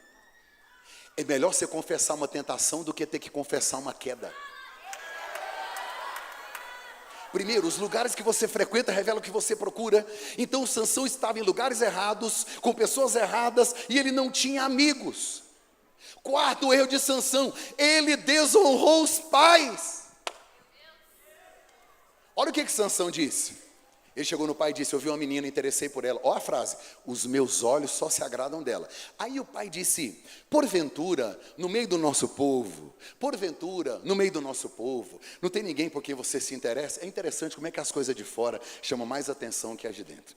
[SPEAKER 1] É melhor você confessar uma tentação do que ter que confessar uma queda. Primeiro, os lugares que você frequenta revelam o que você procura. Então Sansão estava em lugares errados, com pessoas erradas, e ele não tinha amigos. Quarto erro de Sansão, ele desonrou os pais. Olha o que Sansão disse. Ele chegou no pai e disse, eu vi uma menina, interessei por ela. Olha a frase, os meus olhos só se agradam dela. Aí o pai disse, porventura, no meio do nosso povo, não tem ninguém por quem você se interessa? É interessante como é que as coisas de fora chamam mais atenção que as de dentro.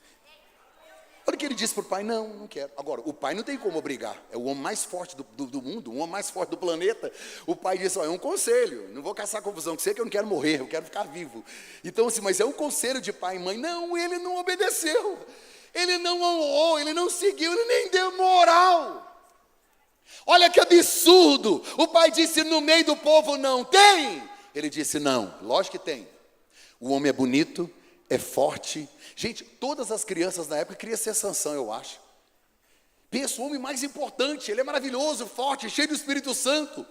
[SPEAKER 1] Olha o que ele disse para o pai, não quero. Agora, o pai não tem como obrigar, é o homem mais forte do mundo, o homem mais forte do planeta. O pai disse, é um conselho, não vou caçar confusão com você que eu não quero morrer, eu quero ficar vivo. Então assim, mas é um conselho de pai e mãe. Não, ele não obedeceu, ele não honrou, ele não seguiu, ele nem deu moral. Olha que absurdo, o pai disse, no meio do povo não tem. Ele disse, não, lógico que tem. O homem é bonito, é forte. Gente, todas as crianças na época queriam ser Sansão, eu acho. Pensa, o homem mais importante, ele é maravilhoso, forte, cheio do Espírito Santo.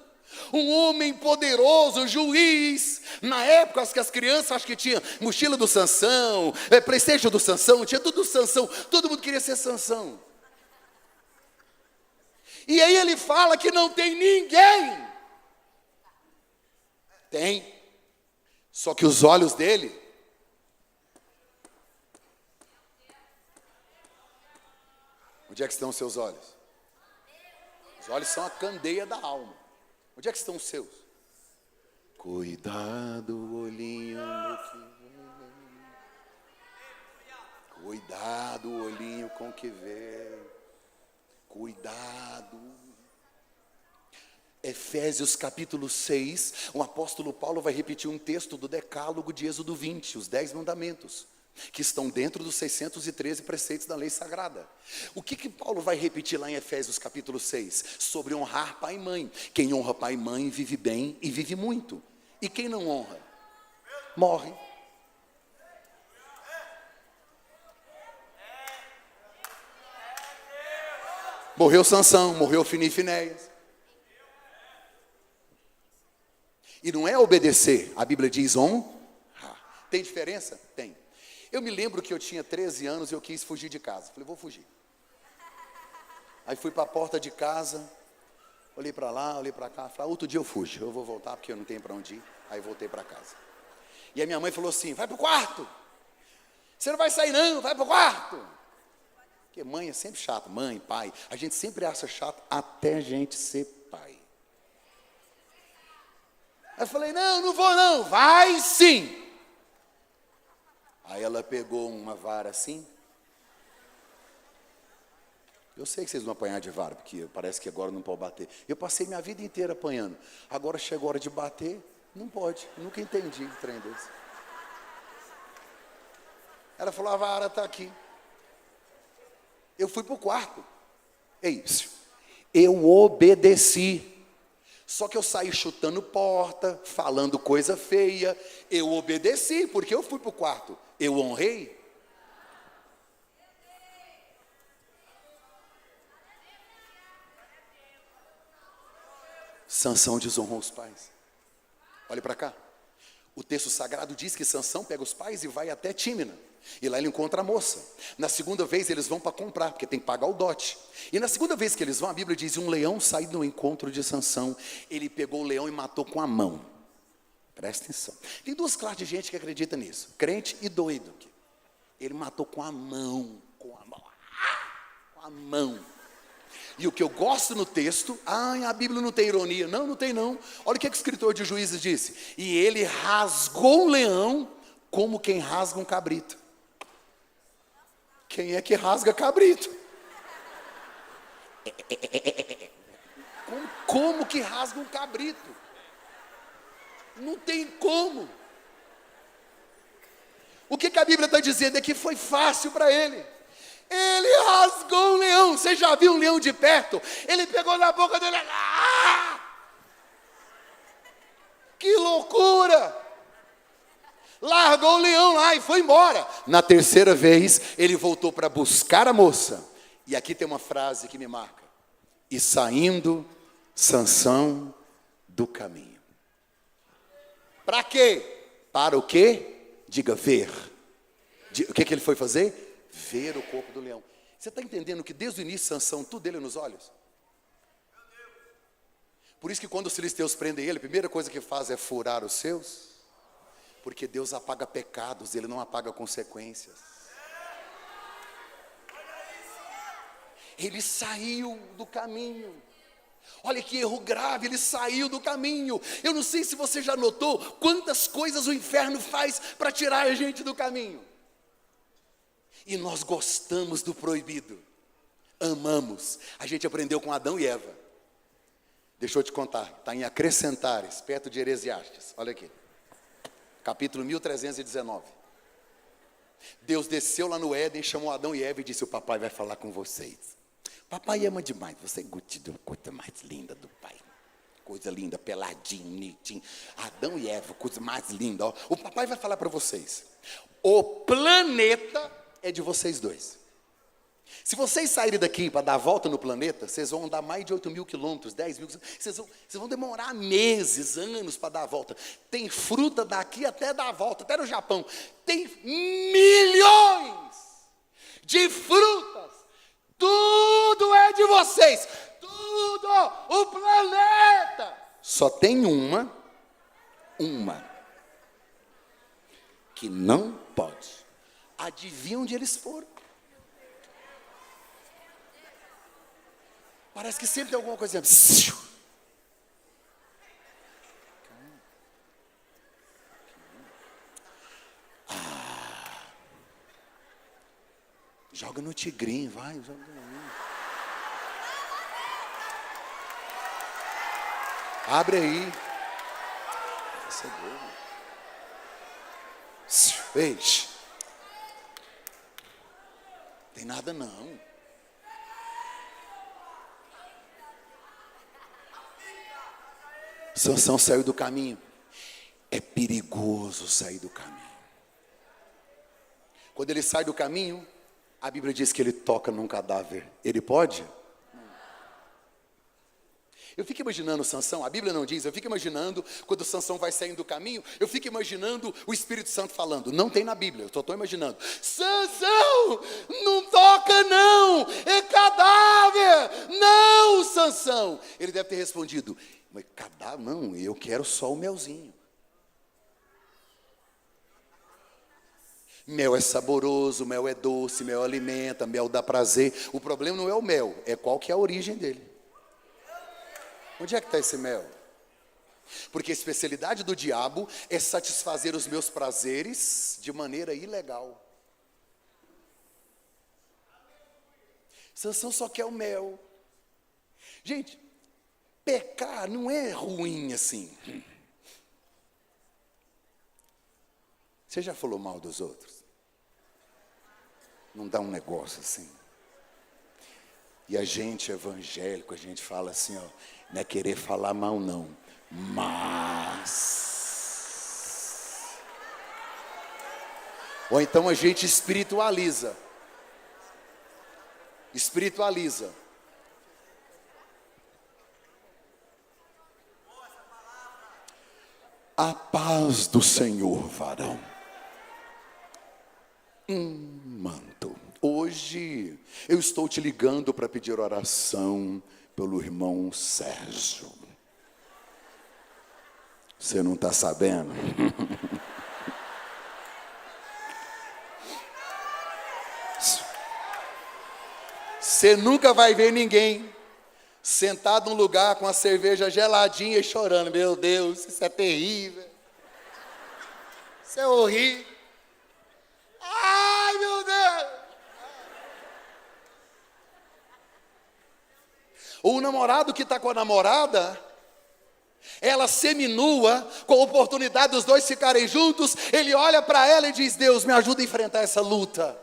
[SPEAKER 1] Um homem poderoso, juiz. Na época, as crianças, acho que tinha mochila do Sansão, PlayStation do Sansão, tinha tudo do Sansão. Todo mundo queria ser Sansão. E aí ele fala que não tem ninguém. Tem. Só que os olhos dele... Onde é que estão os seus olhos? Os olhos são a candeia da alma. Onde é que estão os seus? Cuidado, olhinho no que vem. Cuidado, olhinho com o que vem. Cuidado. Efésios capítulo 6, o apóstolo Paulo vai repetir um texto do decálogo de Êxodo 20, os 10 mandamentos, que estão dentro dos 613 preceitos da lei sagrada. O que Paulo vai repetir lá em Efésios capítulo 6? Sobre honrar pai e mãe. Quem honra pai e mãe vive bem e vive muito. E quem não honra, morre. Morreu Sansão, morreu Ofni e Finéias. E não é obedecer, a Bíblia diz honrar. Tem diferença? Tem. Eu me lembro que eu tinha 13 anos e eu quis fugir de casa. Falei, vou fugir. Aí fui para a porta de casa, olhei para lá, olhei para cá, falei, outro dia eu fujo, eu vou voltar porque eu não tenho para onde ir. Aí voltei para casa. E a minha mãe falou assim, vai para o quarto. Você não vai sair não, vai para o quarto. Porque mãe é sempre chata, mãe, pai. A gente sempre acha chato até a gente ser pai. Aí eu falei, não, não vou não, vai sim. Aí ela pegou uma vara assim. Eu sei que vocês vão apanhar de vara, porque parece que agora não pode bater. Eu passei minha vida inteira apanhando. Agora chegou a hora de bater, não pode. Nunca entendi um trem desse. Ela falou, a vara está aqui. Eu fui para o quarto. É isso. Eu obedeci. Só que eu saí chutando porta, falando coisa feia. Eu obedeci, porque eu fui para o quarto. Eu honrei. Sansão desonrou os pais. Olhe para cá. O texto sagrado diz que Sansão pega os pais e vai até Tímina. E lá ele encontra a moça. Na segunda vez eles vão para comprar, porque tem que pagar o dote. E na segunda vez que eles vão, a Bíblia diz, um leão saiu no encontro de Sansão. Ele pegou o leão e matou com a mão. Presta atenção. Tem duas classes de gente que acredita nisso. Crente e doido. Ele matou com a mão. Com a mão. Com a mão. E o que eu gosto no texto, a Bíblia não tem ironia. Não, não tem não. Olha o que o escritor de Juízes disse. E ele rasgou o leão como quem rasga um cabrito. Quem é que rasga cabrito? Como que rasga um cabrito? Não tem como. O que a Bíblia está dizendo é que foi fácil para ele. Ele rasgou um leão. Você já viu um leão de perto? Ele pegou na boca dele. Que loucura! Largou o leão lá e foi embora. Na terceira vez, ele voltou para buscar a moça. E aqui tem uma frase que me marca. E saindo, Sansão do caminho. Para quê? Para o quê? Diga ver. O que ele foi fazer? Ver o corpo do leão. Você está entendendo que desde o início Sansão, tudo dele nos olhos? Por isso que quando os filisteus prendem ele, a primeira coisa que faz é furar os seus. Porque Deus apaga pecados, Ele não apaga consequências. Ele saiu do caminho. Olha que erro grave, ele saiu do caminho. Eu não sei se você já notou quantas coisas o inferno faz para tirar a gente do caminho. E nós gostamos do proibido. Amamos. A gente aprendeu com Adão e Eva. Deixa eu te contar, está em Acrescentares, perto de Heresiastes. Olha aqui. Capítulo 1319. Deus desceu lá no Éden, chamou Adão e Eva e disse, o papai vai falar com vocês. Papai ama demais, você gosta da coisa mais linda do pai. Coisa linda, peladinho, bonitinho. Adão e Eva, coisa mais linda. Ó. O papai vai falar para vocês. O planeta é de vocês dois. Se vocês saírem daqui para dar a volta no planeta, vocês vão andar mais de 8.000 quilômetros, 10.000 quilômetros. Vocês vão demorar meses, anos para dar a volta. Tem fruta daqui até dar a volta, até no Japão. Tem milhões de frutas. Tudo é de vocês. Tudo. O planeta. Só tem uma que não pode. Adivinha onde eles foram? Parece que sempre tem alguma coisa. Joga no tigrinho, vai. Joga no... Abre aí. Esse é doido. Ei, tem nada não. Sansão saiu do caminho. É perigoso sair do caminho. Quando ele sai do caminho, a Bíblia diz que ele toca num cadáver. Ele pode? Eu fico imaginando Sansão, a Bíblia não diz, eu fico imaginando quando Sansão vai saindo do caminho, eu fico imaginando o Espírito Santo falando, não tem na Bíblia, eu só estou imaginando, Sansão, não toca não, é cadáver, não Sansão. Ele deve ter respondido, mas cadáver não, eu quero só o melzinho. Mel é saboroso, mel é doce, mel alimenta, mel dá prazer. O problema não é o mel, é qual que é a origem dele. Onde é que está esse mel? Porque a especialidade do diabo é satisfazer os meus prazeres de maneira ilegal. Sansão só quer o mel. Gente, pecar não é ruim assim. Você já falou mal dos outros? Não dá um negócio assim? E a gente evangélico, a gente fala assim, ó, não é querer falar mal não, mas... Ou então a gente espiritualiza. Espiritualiza. A paz do Senhor, varão. Manto. Hoje eu estou te ligando para pedir oração pelo irmão Sérgio. Você não está sabendo? Você nunca vai ver ninguém sentado num lugar com a cerveja geladinha e chorando. Meu Deus, isso é terrível. Isso é horrível. Ai, meu Deus. Ou o namorado que está com a namorada, ela seminua, com a oportunidade dos dois ficarem juntos, ele olha para ela e diz, Deus, me ajuda a enfrentar essa luta.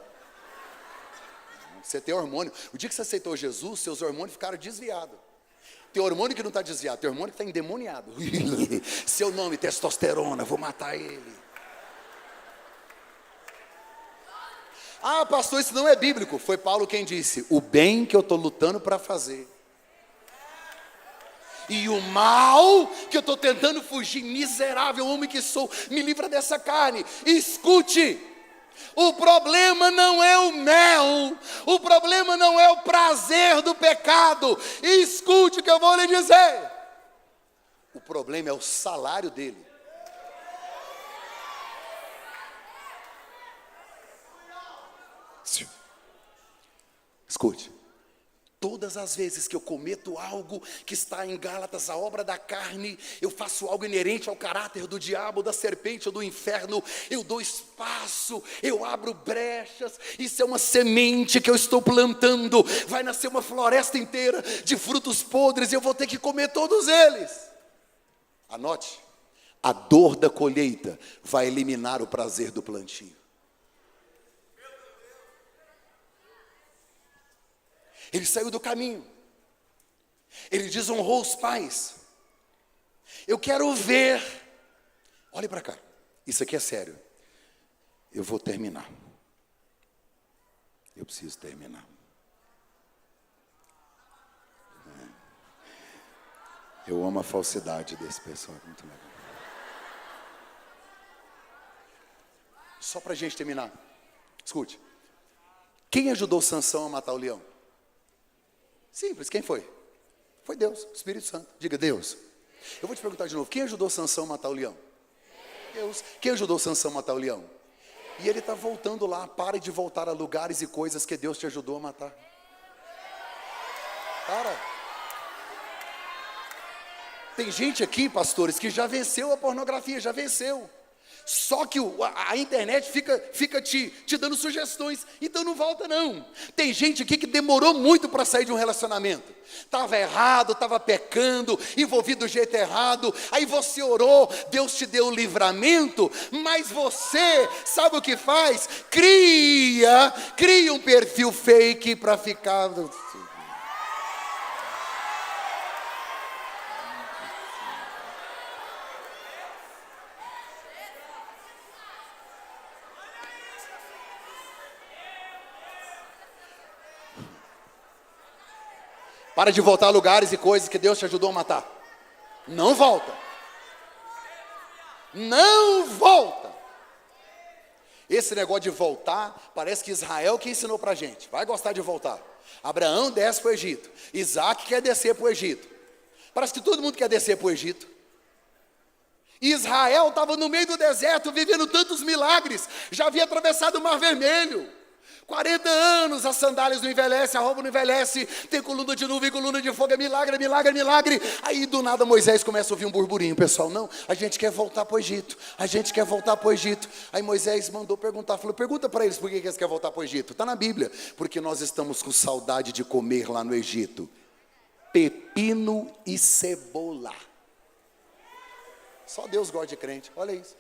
[SPEAKER 1] Você tem hormônio. O dia que você aceitou Jesus, seus hormônios ficaram desviados. Tem hormônio que não está desviado, tem hormônio que está endemoniado. Seu nome, testosterona, vou matar ele. Ah, pastor, isso não é bíblico. Foi Paulo quem disse, o bem que eu estou lutando para fazer. E o mal que eu estou tentando fugir, miserável homem que sou, me livra dessa carne. Escute, o problema não é o mel, o problema não é o prazer do pecado. Escute o que eu vou lhe dizer. O problema é o salário dele. Escute. Todas as vezes que eu cometo algo que está em Gálatas, a obra da carne, eu faço algo inerente ao caráter do diabo, da serpente ou do inferno, eu dou espaço, eu abro brechas, isso é uma semente que eu estou plantando, vai nascer uma floresta inteira de frutos podres e eu vou ter que comer todos eles. Anote, a dor da colheita vai eliminar o prazer do plantio. Ele saiu do caminho. Ele desonrou os pais. Eu quero ver. Olhe para cá. Isso aqui é sério. Eu vou terminar. Eu preciso terminar. Eu amo a falsidade desse pessoal. Muito legal. Só para a gente terminar. Escute. Quem ajudou Sansão a matar o leão? Simples, quem foi? Foi Deus, o Espírito Santo. Diga, Deus. Eu vou te perguntar de novo, quem ajudou Sansão a matar o leão? Deus. Quem ajudou Sansão a matar o leão? E ele está voltando lá, pare de voltar a lugares e coisas que Deus te ajudou a matar. Para. Tem gente aqui, pastores, que já venceu a pornografia, já venceu. Só que a internet fica te dando sugestões. Então não volta não. Tem gente aqui que demorou muito para sair de um relacionamento. Estava errado, estava pecando, envolvido do jeito errado. Aí você orou, Deus te deu o livramento. Mas você, sabe o que faz? Cria um perfil fake para ficar... Para de voltar a lugares e coisas que Deus te ajudou a matar. Não volta. Não volta. Esse negócio de voltar, parece que Israel que ensinou para a gente. Vai gostar de voltar. Abraão desce para o Egito. Isaac quer descer para o Egito. Parece que todo mundo quer descer para o Egito. Israel estava no meio do deserto, vivendo tantos milagres. Já havia atravessado o Mar Vermelho. 40 anos, as sandálias não envelhecem, a roupa não envelhece, tem coluna de nuvem, coluna de fogo, é milagre, milagre, milagre. Aí do nada Moisés começa a ouvir um burburinho, pessoal, não, a gente quer voltar para o Egito, a gente quer voltar para o Egito. Aí Moisés mandou perguntar, falou, pergunta para eles por que eles querem voltar para o Egito. Está na Bíblia, porque nós estamos com saudade de comer lá no Egito, pepino e cebola. Só Deus gosta de crente, olha isso.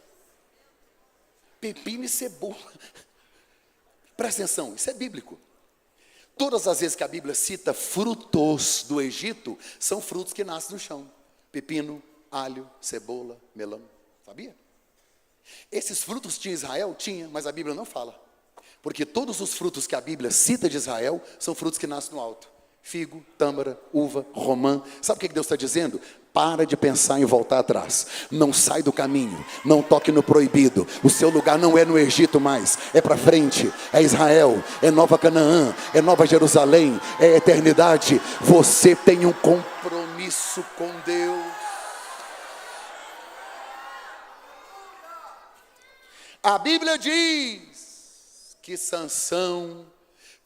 [SPEAKER 1] Pepino e cebola. Presta atenção, isso é bíblico. Todas as vezes que a Bíblia cita frutos do Egito, são frutos que nascem no chão. Pepino, alho, cebola, melão. Sabia? Esses frutos tinha Israel? Tinha, mas a Bíblia não fala. Porque todos os frutos que a Bíblia cita de Israel, são frutos que nascem no alto. Figo, tâmara, uva, romã. Sabe o que Deus está dizendo? Para de pensar em voltar atrás. Não sai do caminho. Não toque no proibido. O seu lugar não é no Egito mais. É para frente. É Israel. É Nova Canaã. É Nova Jerusalém. É eternidade. Você tem um compromisso com Deus. A Bíblia diz que Sansão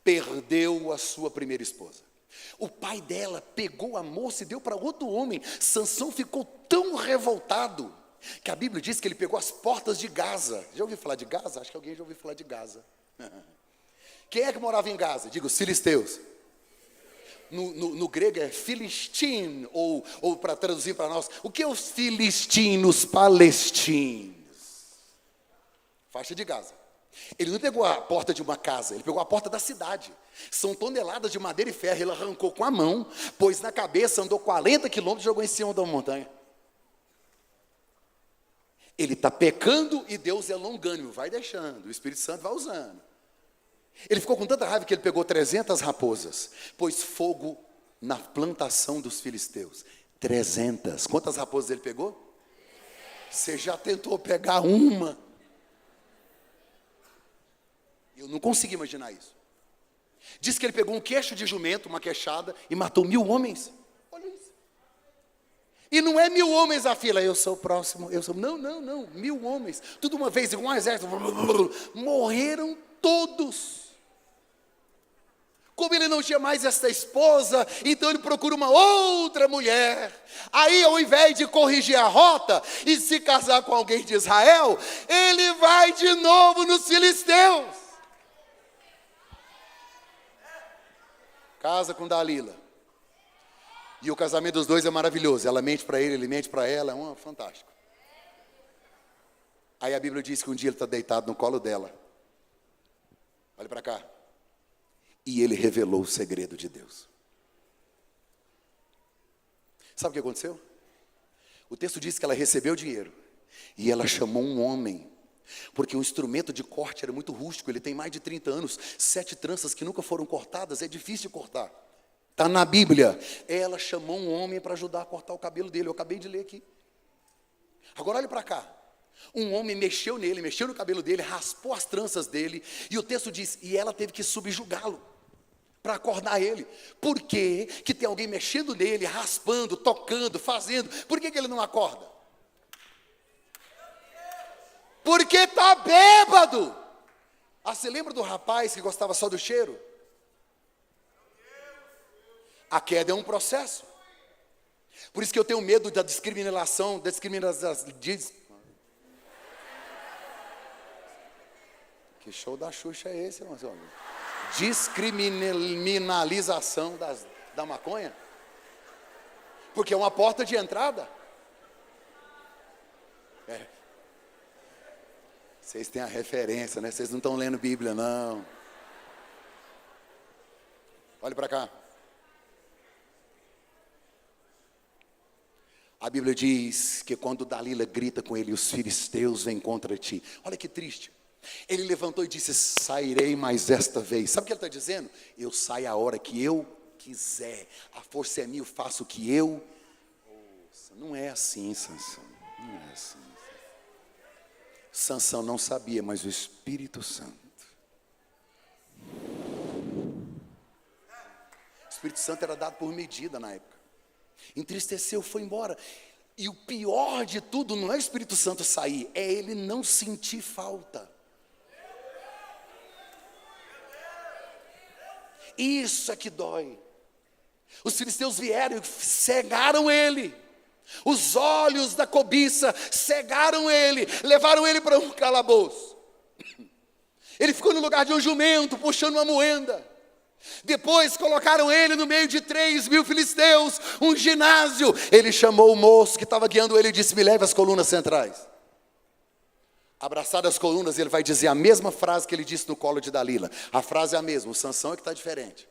[SPEAKER 1] perdeu a sua primeira esposa. O pai dela pegou a moça e deu para outro homem. Sansão ficou tão revoltado que a Bíblia diz que ele pegou as portas de Gaza. Já ouviu falar de Gaza? Acho que alguém já ouviu falar de Gaza. Quem é que morava em Gaza? Diga, os filisteus. No grego é filistim, ou para traduzir para nós, o que é os filistinos palestinos? Faixa de Gaza. Ele não pegou a porta de uma casa, ele pegou a porta da cidade. São toneladas de madeira e ferro, ele arrancou com a mão, pôs na cabeça, andou 40 quilômetros e jogou em cima da montanha. Ele está pecando e Deus é longânimo, vai deixando, o Espírito Santo vai usando. Ele ficou com tanta raiva que ele pegou 300 raposas, pôs fogo na plantação dos filisteus. 300. Quantas raposas ele pegou? Você já tentou pegar uma? Eu não consigo imaginar isso. Diz que ele pegou um queixo de jumento, uma queixada, e matou 1000 homens. Olha isso. E não é 1000 homens a fila, eu sou o próximo, eu sou... Não, 1000 homens. Tudo uma vez, igual um exército. Morreram todos. Como ele não tinha mais esta esposa, então ele procura uma outra mulher. Aí, ao invés de corrigir a rota e se casar com alguém de Israel, ele vai de novo nos filisteus. Casa com Dalila. E o casamento dos dois é maravilhoso. Ela mente para ele, ele mente para ela. É fantástico. Aí a Bíblia diz que um dia ele está deitado no colo dela. Olha para cá. E ele revelou o segredo de Deus. Sabe o que aconteceu? O texto diz que ela recebeu dinheiro. E ela chamou um homem. Porque o instrumento de corte era muito rústico, ele tem mais de 30 anos, 7 tranças que nunca foram cortadas, é difícil de cortar. Está na Bíblia. Ela chamou um homem para ajudar a cortar o cabelo dele, eu acabei de ler aqui. Agora olha para cá. Um homem mexeu nele, mexeu no cabelo dele, raspou as tranças dele, e o texto diz, e ela teve que subjugá-lo, para acordar ele. Por que que tem alguém mexendo nele, raspando, tocando, fazendo? Por que ele não acorda? Porque está bêbado. Ah, você lembra do rapaz que gostava só do cheiro? A queda é um processo. Por isso que eu tenho medo da discriminação, Que show da Xuxa é esse, irmão? Descriminalização da maconha. Porque é uma porta de entrada. Vocês têm a referência, né? Vocês não estão lendo Bíblia, não. Olha para cá. A Bíblia diz que quando Dalila grita com ele, os filisteus vêm contra ti. Olha que triste. Ele levantou e disse, sairei mais esta vez. Sabe o que ele está dizendo? Eu saio a hora que eu quiser, a força é minha, eu faço o que eu ouça. Não é assim, Sansão, não é assim. Sansão não sabia, mas o Espírito Santo. O Espírito Santo era dado por medida na época. Entristeceu, foi embora. E o pior de tudo não é o Espírito Santo sair, é ele não sentir falta. Isso é que dói. Os filisteus vieram e cegaram ele. Os olhos da cobiça cegaram ele, levaram ele para um calabouço. Ele ficou no lugar de um jumento, puxando uma moenda. Depois colocaram ele no meio de 3.000 filisteus, um ginásio. Ele chamou o moço que estava guiando ele e disse: me leve às colunas centrais. Abraçado às colunas, ele vai dizer a mesma frase que ele disse no colo de Dalila. A frase é a mesma, o Sansão é que está diferente.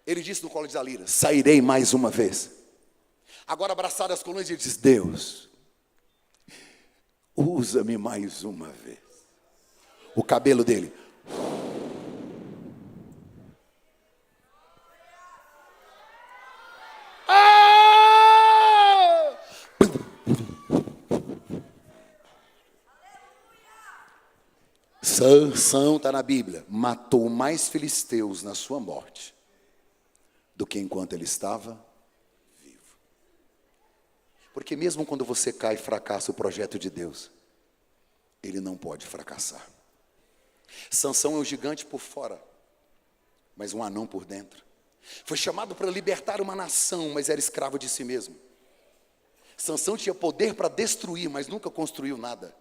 [SPEAKER 1] Ele disse no colo de Dalila: sairei mais uma vez. Agora abraçado às colunas, ele diz: Deus, usa-me mais uma vez. O cabelo dele. Sansão, está na Bíblia, matou mais filisteus na sua morte do que enquanto ele estava vivo. Porque mesmo quando você cai e fracassa o projeto de Deus, ele não pode fracassar. Sansão é um gigante por fora, mas um anão por dentro. Foi chamado para libertar uma nação, mas era escravo de si mesmo. Sansão tinha poder para destruir, mas nunca construiu nada.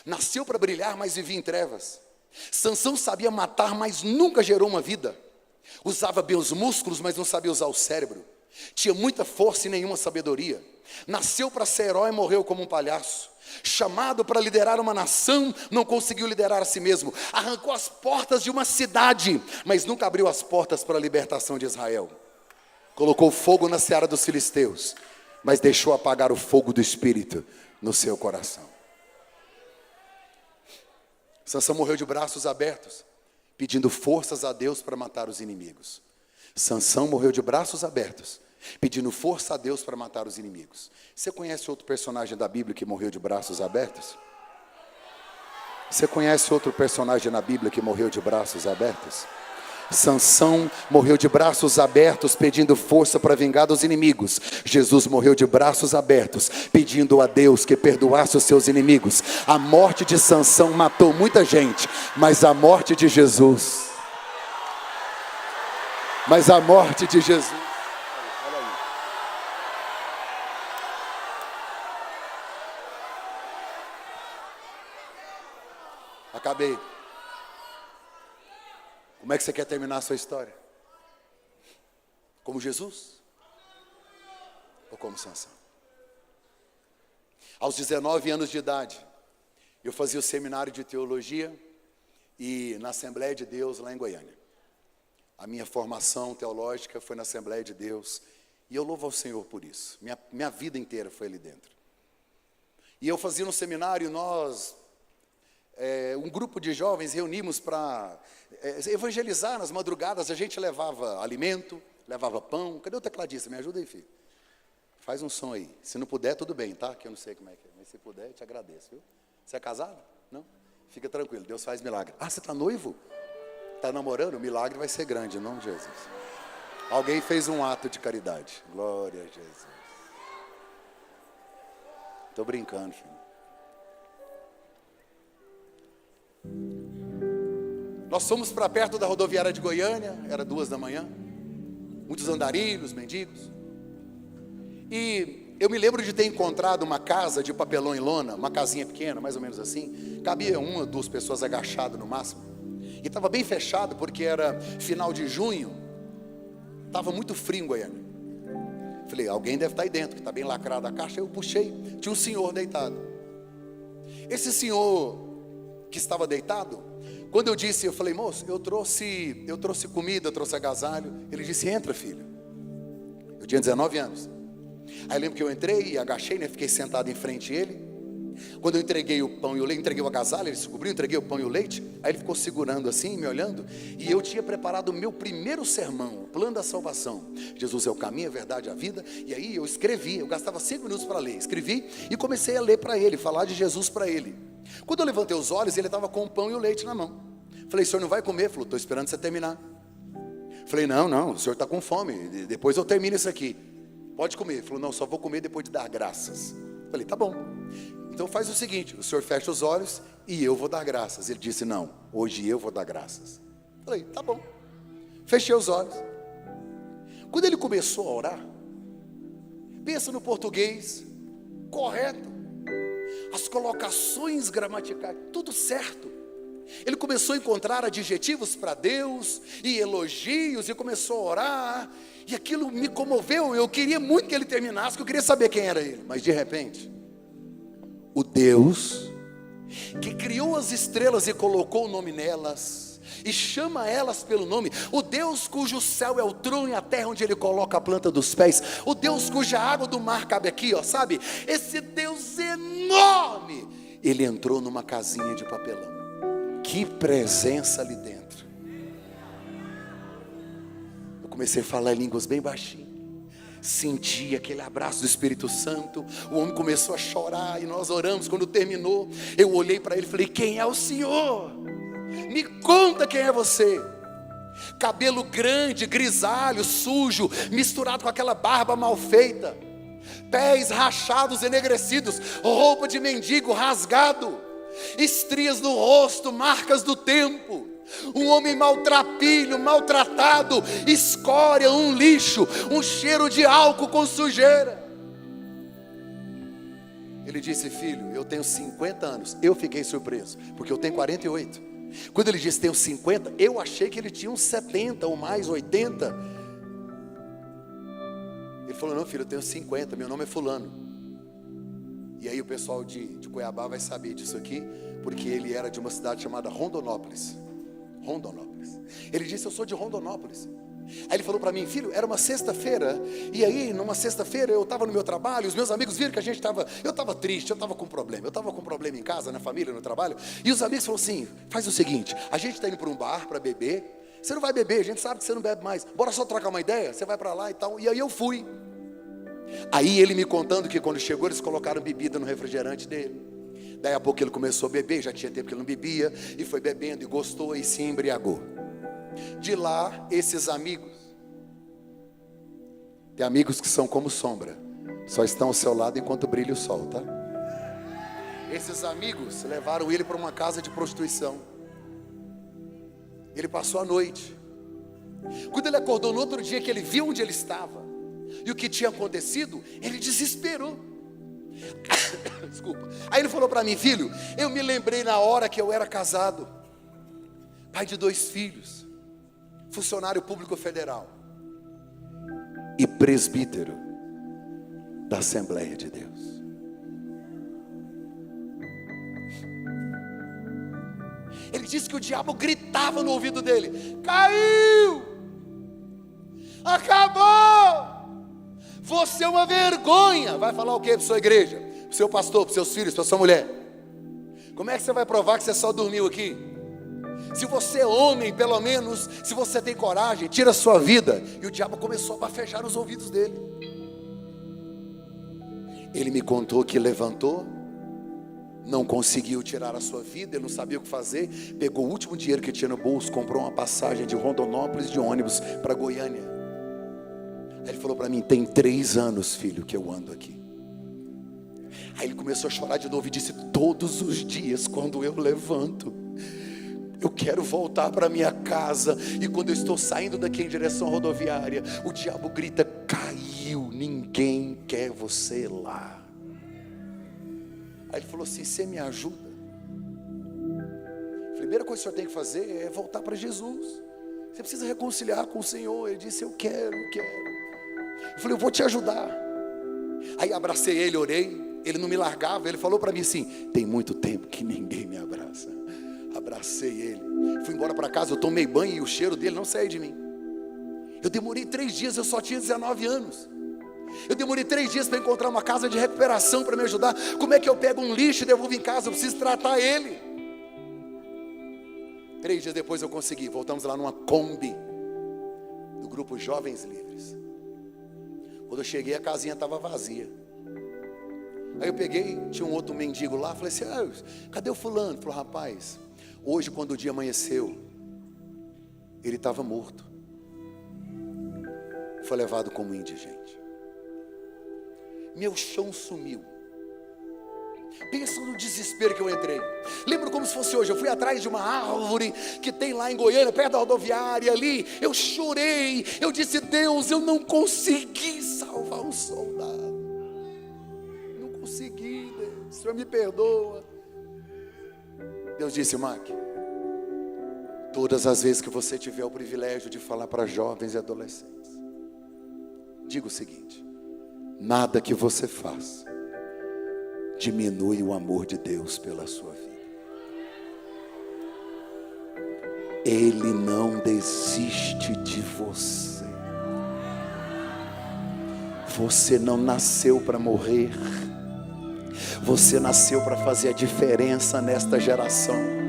[SPEAKER 1] Nasceu para brilhar, mas vivia em trevas. Sansão sabia matar, mas nunca gerou uma vida. Usava bem os músculos, mas não sabia usar o cérebro. Tinha muita força e nenhuma sabedoria. Nasceu para ser herói e morreu como um palhaço. Chamado para liderar uma nação, não conseguiu liderar a si mesmo. Arrancou as portas de uma cidade, mas nunca abriu as portas para a libertação de Israel. Colocou fogo na seara dos filisteus, mas deixou apagar o fogo do Espírito no seu coração. Sansão morreu de braços abertos, pedindo forças a Deus para matar os inimigos. Sansão morreu de braços abertos, pedindo força a Deus para matar os inimigos. Você conhece outro personagem da Bíblia que morreu de braços abertos? Você conhece outro personagem na Bíblia que morreu de braços abertos? Sansão morreu de braços abertos, pedindo força para vingar dos inimigos. Jesus morreu de braços abertos, pedindo a Deus que perdoasse os seus inimigos. A morte de Sansão matou muita gente, mas a morte de Jesus... Olha aí. Acabei. Como é que você quer terminar a sua história? Como Jesus? Ou como Sansão? Aos 19 anos de idade, eu fazia o seminário de teologia e na Assembleia de Deus lá em Goiânia. A minha formação teológica foi na Assembleia de Deus e eu louvo ao Senhor por isso. Minha vida inteira foi ali dentro. E eu fazia no seminário, nós... um grupo de jovens reunimos para evangelizar nas madrugadas. A gente levava alimento, levava pão. Cadê o tecladista? Me ajuda aí, filho. Faz um som aí. Se não puder, tudo bem, tá? Que eu não sei como é que é. Mas se puder, eu te agradeço, viu? Você é casado? Não? Fica tranquilo, Deus faz milagre. Ah, você está noivo? Está namorando? O milagre vai ser grande, em nome de Jesus. Alguém fez um ato de caridade. Glória a Jesus. Estou brincando, filho. Nós fomos para perto da rodoviária de Goiânia, era 2 da manhã, muitos andarilhos, mendigos, e eu me lembro de ter encontrado uma casa de papelão em lona, uma casinha pequena, mais ou menos assim, cabia 1 ou 2 pessoas agachadas no máximo, e estava bem fechado porque era final de junho, estava muito frio em Goiânia. Falei, alguém deve estar aí dentro, que está bem lacrada a caixa. Eu puxei, tinha um senhor deitado. Esse senhor que estava deitado, quando eu disse, eu falei, moço, eu trouxe comida, eu trouxe agasalho. Ele disse, entra, filho. Eu tinha 19 anos. Aí eu lembro que eu entrei e agachei, né? Fiquei sentado em frente a ele. Quando eu entreguei o pão e o leite, entreguei o agasalho, ele descobriu, entreguei o pão e o leite. Aí ele ficou segurando assim, me olhando. E eu tinha preparado o meu primeiro sermão, o plano da salvação. Jesus é o caminho, a verdade e a vida. E aí eu escrevi, eu gastava 5 minutos para ler. Escrevi e comecei a ler para ele, falar de Jesus para ele. Quando eu levantei os olhos, ele estava com o pão e o leite na mão. Falei, o senhor não vai comer? Ele falou, estou esperando você terminar. Falei, não, o senhor está com fome, depois eu termino isso aqui. Pode comer. Ele falou, não, só vou comer depois de dar graças. Falei, tá bom. Então faz o seguinte, o senhor fecha os olhos e eu vou dar graças. Ele disse, não, hoje eu vou dar graças. Falei, tá bom. Fechei os olhos. Quando ele começou a orar, pensa no português correto, as colocações gramaticais, tudo certo. Ele começou a encontrar adjetivos para Deus e elogios e começou a orar. E aquilo me comoveu, eu queria muito que ele terminasse, porque eu queria saber quem era ele. Mas de repente, o Deus que criou as estrelas e colocou o nome nelas, e chama elas pelo nome, o Deus cujo céu é o trono e a terra onde ele coloca a planta dos pés, o Deus cuja água do mar cabe aqui, ó, sabe? Esse Deus enorme, ele entrou numa casinha de papelão. Que presença ali dentro. Eu comecei a falar em línguas bem baixinho. Senti aquele abraço do Espírito Santo. O homem começou a chorar e nós oramos. Quando terminou, eu olhei para ele e falei, quem é o Senhor? Me conta quem é você. Cabelo grande, grisalho, sujo, misturado com aquela barba mal feita, pés rachados, enegrecidos, roupa de mendigo rasgado, estrias no rosto, marcas do tempo. Um homem maltrapilho, maltratado, escória, um lixo, um cheiro de álcool com sujeira. Ele disse, filho, eu tenho 50 anos. Eu fiquei surpreso, porque eu tenho 48. Quando ele disse tenho 50, eu achei que ele tinha uns 70 ou mais, 80. Ele falou, não filho, eu tenho 50, meu nome é fulano. E aí o pessoal de Cuiabá vai saber disso aqui, porque ele era de uma cidade chamada Rondonópolis. Ele disse, eu sou de Rondonópolis. Aí ele falou para mim, filho, era uma sexta-feira, e aí numa sexta-feira eu estava no meu trabalho, os meus amigos viram que eu estava triste, eu estava com problema em casa, na família, no trabalho, e os amigos falaram assim, faz o seguinte, a gente está indo para um bar para beber, você não vai beber, a gente sabe que você não bebe mais, bora só trocar uma ideia, você vai para lá e tal, e aí eu fui. Aí ele me contando que quando chegou eles colocaram bebida no refrigerante dele. Daí a pouco ele começou a beber, já tinha tempo que ele não bebia, e foi bebendo e gostou e se embriagou. De lá, esses amigos, tem amigos que são como sombra, só estão ao seu lado enquanto brilha o sol, tá? Esses amigos levaram ele para uma casa de prostituição. Ele passou a noite. Quando ele acordou no outro dia, que ele viu onde ele estava e o que tinha acontecido, ele desesperou. Desculpa. Aí ele falou para mim, filho, eu me lembrei na hora que eu era casado, pai de 2 filhos, funcionário público federal e presbítero da Assembleia de Deus. Ele disse que o diabo gritava no ouvido dele, caiu, acabou, você é uma vergonha. Vai falar o que para sua igreja, para o seu pastor, para os seus filhos, para sua mulher? Como é que você vai provar que você só dormiu aqui? Se você é homem, pelo menos, se você tem coragem, tira a sua vida. E o diabo começou a bafejar os ouvidos dele. Ele me contou que levantou, não conseguiu tirar a sua vida, ele não sabia o que fazer, pegou o último dinheiro que tinha no bolso, comprou uma passagem de Rondonópolis de ônibus para Goiânia. Aí ele falou para mim, tem 3 anos, filho, que eu ando aqui. Aí ele começou a chorar de novo e disse, todos os dias quando eu levanto, eu quero voltar para minha casa, e quando eu estou saindo daqui em direção à rodoviária, o diabo grita, caiu, ninguém quer você lá. Aí ele falou assim, você me ajuda? A primeira coisa que o senhor tem que fazer é voltar para Jesus, você precisa reconciliar com o Senhor. Ele disse, eu quero. Eu falei, eu vou te ajudar. Aí abracei ele, orei, ele não me largava, ele falou para mim assim, tem muito tempo que ninguém me abraça. Abracei ele, fui embora para casa, eu tomei banho e o cheiro dele não saiu de mim. Eu demorei 3 dias, eu só tinha 19 anos. Eu demorei 3 dias para encontrar uma casa de recuperação para me ajudar. Como é que eu pego um lixo e devolvo em casa? Eu preciso tratar ele. 3 dias depois eu consegui. Voltamos lá numa Kombi do grupo Jovens Livres. Quando eu cheguei, a casinha estava vazia. Aí eu peguei, tinha um outro mendigo lá, falei assim: cadê o fulano? Ele falou: rapaz, hoje quando o dia amanheceu, ele estava morto. Foi levado como indigente. Meu chão sumiu. Pensa no desespero que eu entrei. Lembro como se fosse hoje. Eu fui atrás de uma árvore que tem lá em Goiânia, perto da rodoviária ali. Eu chorei. Eu disse: Deus, eu não consegui salvar um soldado. Não consegui, Deus. O Senhor me perdoa. Deus disse: Mac, todas as vezes que você tiver o privilégio de falar para jovens e adolescentes, diga o seguinte: nada que você faça diminui o amor de Deus pela sua vida. Ele não desiste de você. Você não nasceu para morrer. Você nasceu para fazer a diferença nesta geração.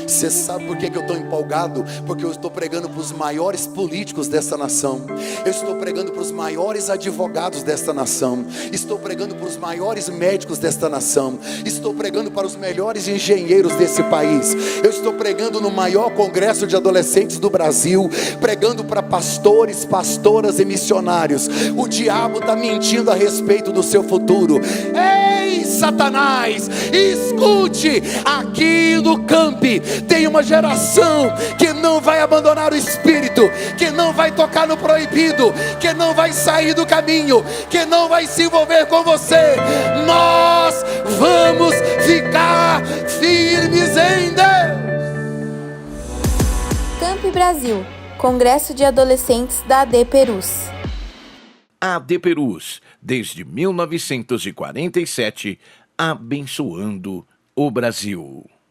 [SPEAKER 1] Você sabe por que eu estou empolgado? Porque eu estou pregando para os maiores políticos desta nação. Eu estou pregando para os maiores advogados desta nação. Estou pregando para os maiores médicos desta nação. Estou pregando para os melhores engenheiros desse país. Eu estou pregando no maior congresso de adolescentes do Brasil. Pregando para pastores, pastoras e missionários. O diabo está mentindo a respeito do seu futuro. Ei, Satanás, escute, aqui no Camp tem uma geração que não vai abandonar o Espírito, que não vai tocar no proibido, que não vai sair do caminho, que não vai se envolver com você. Nós vamos ficar firmes em Deus.
[SPEAKER 2] Camp Brasil, Congresso de Adolescentes da AD Perus.
[SPEAKER 3] A AD Perus, desde 1947, abençoando o Brasil.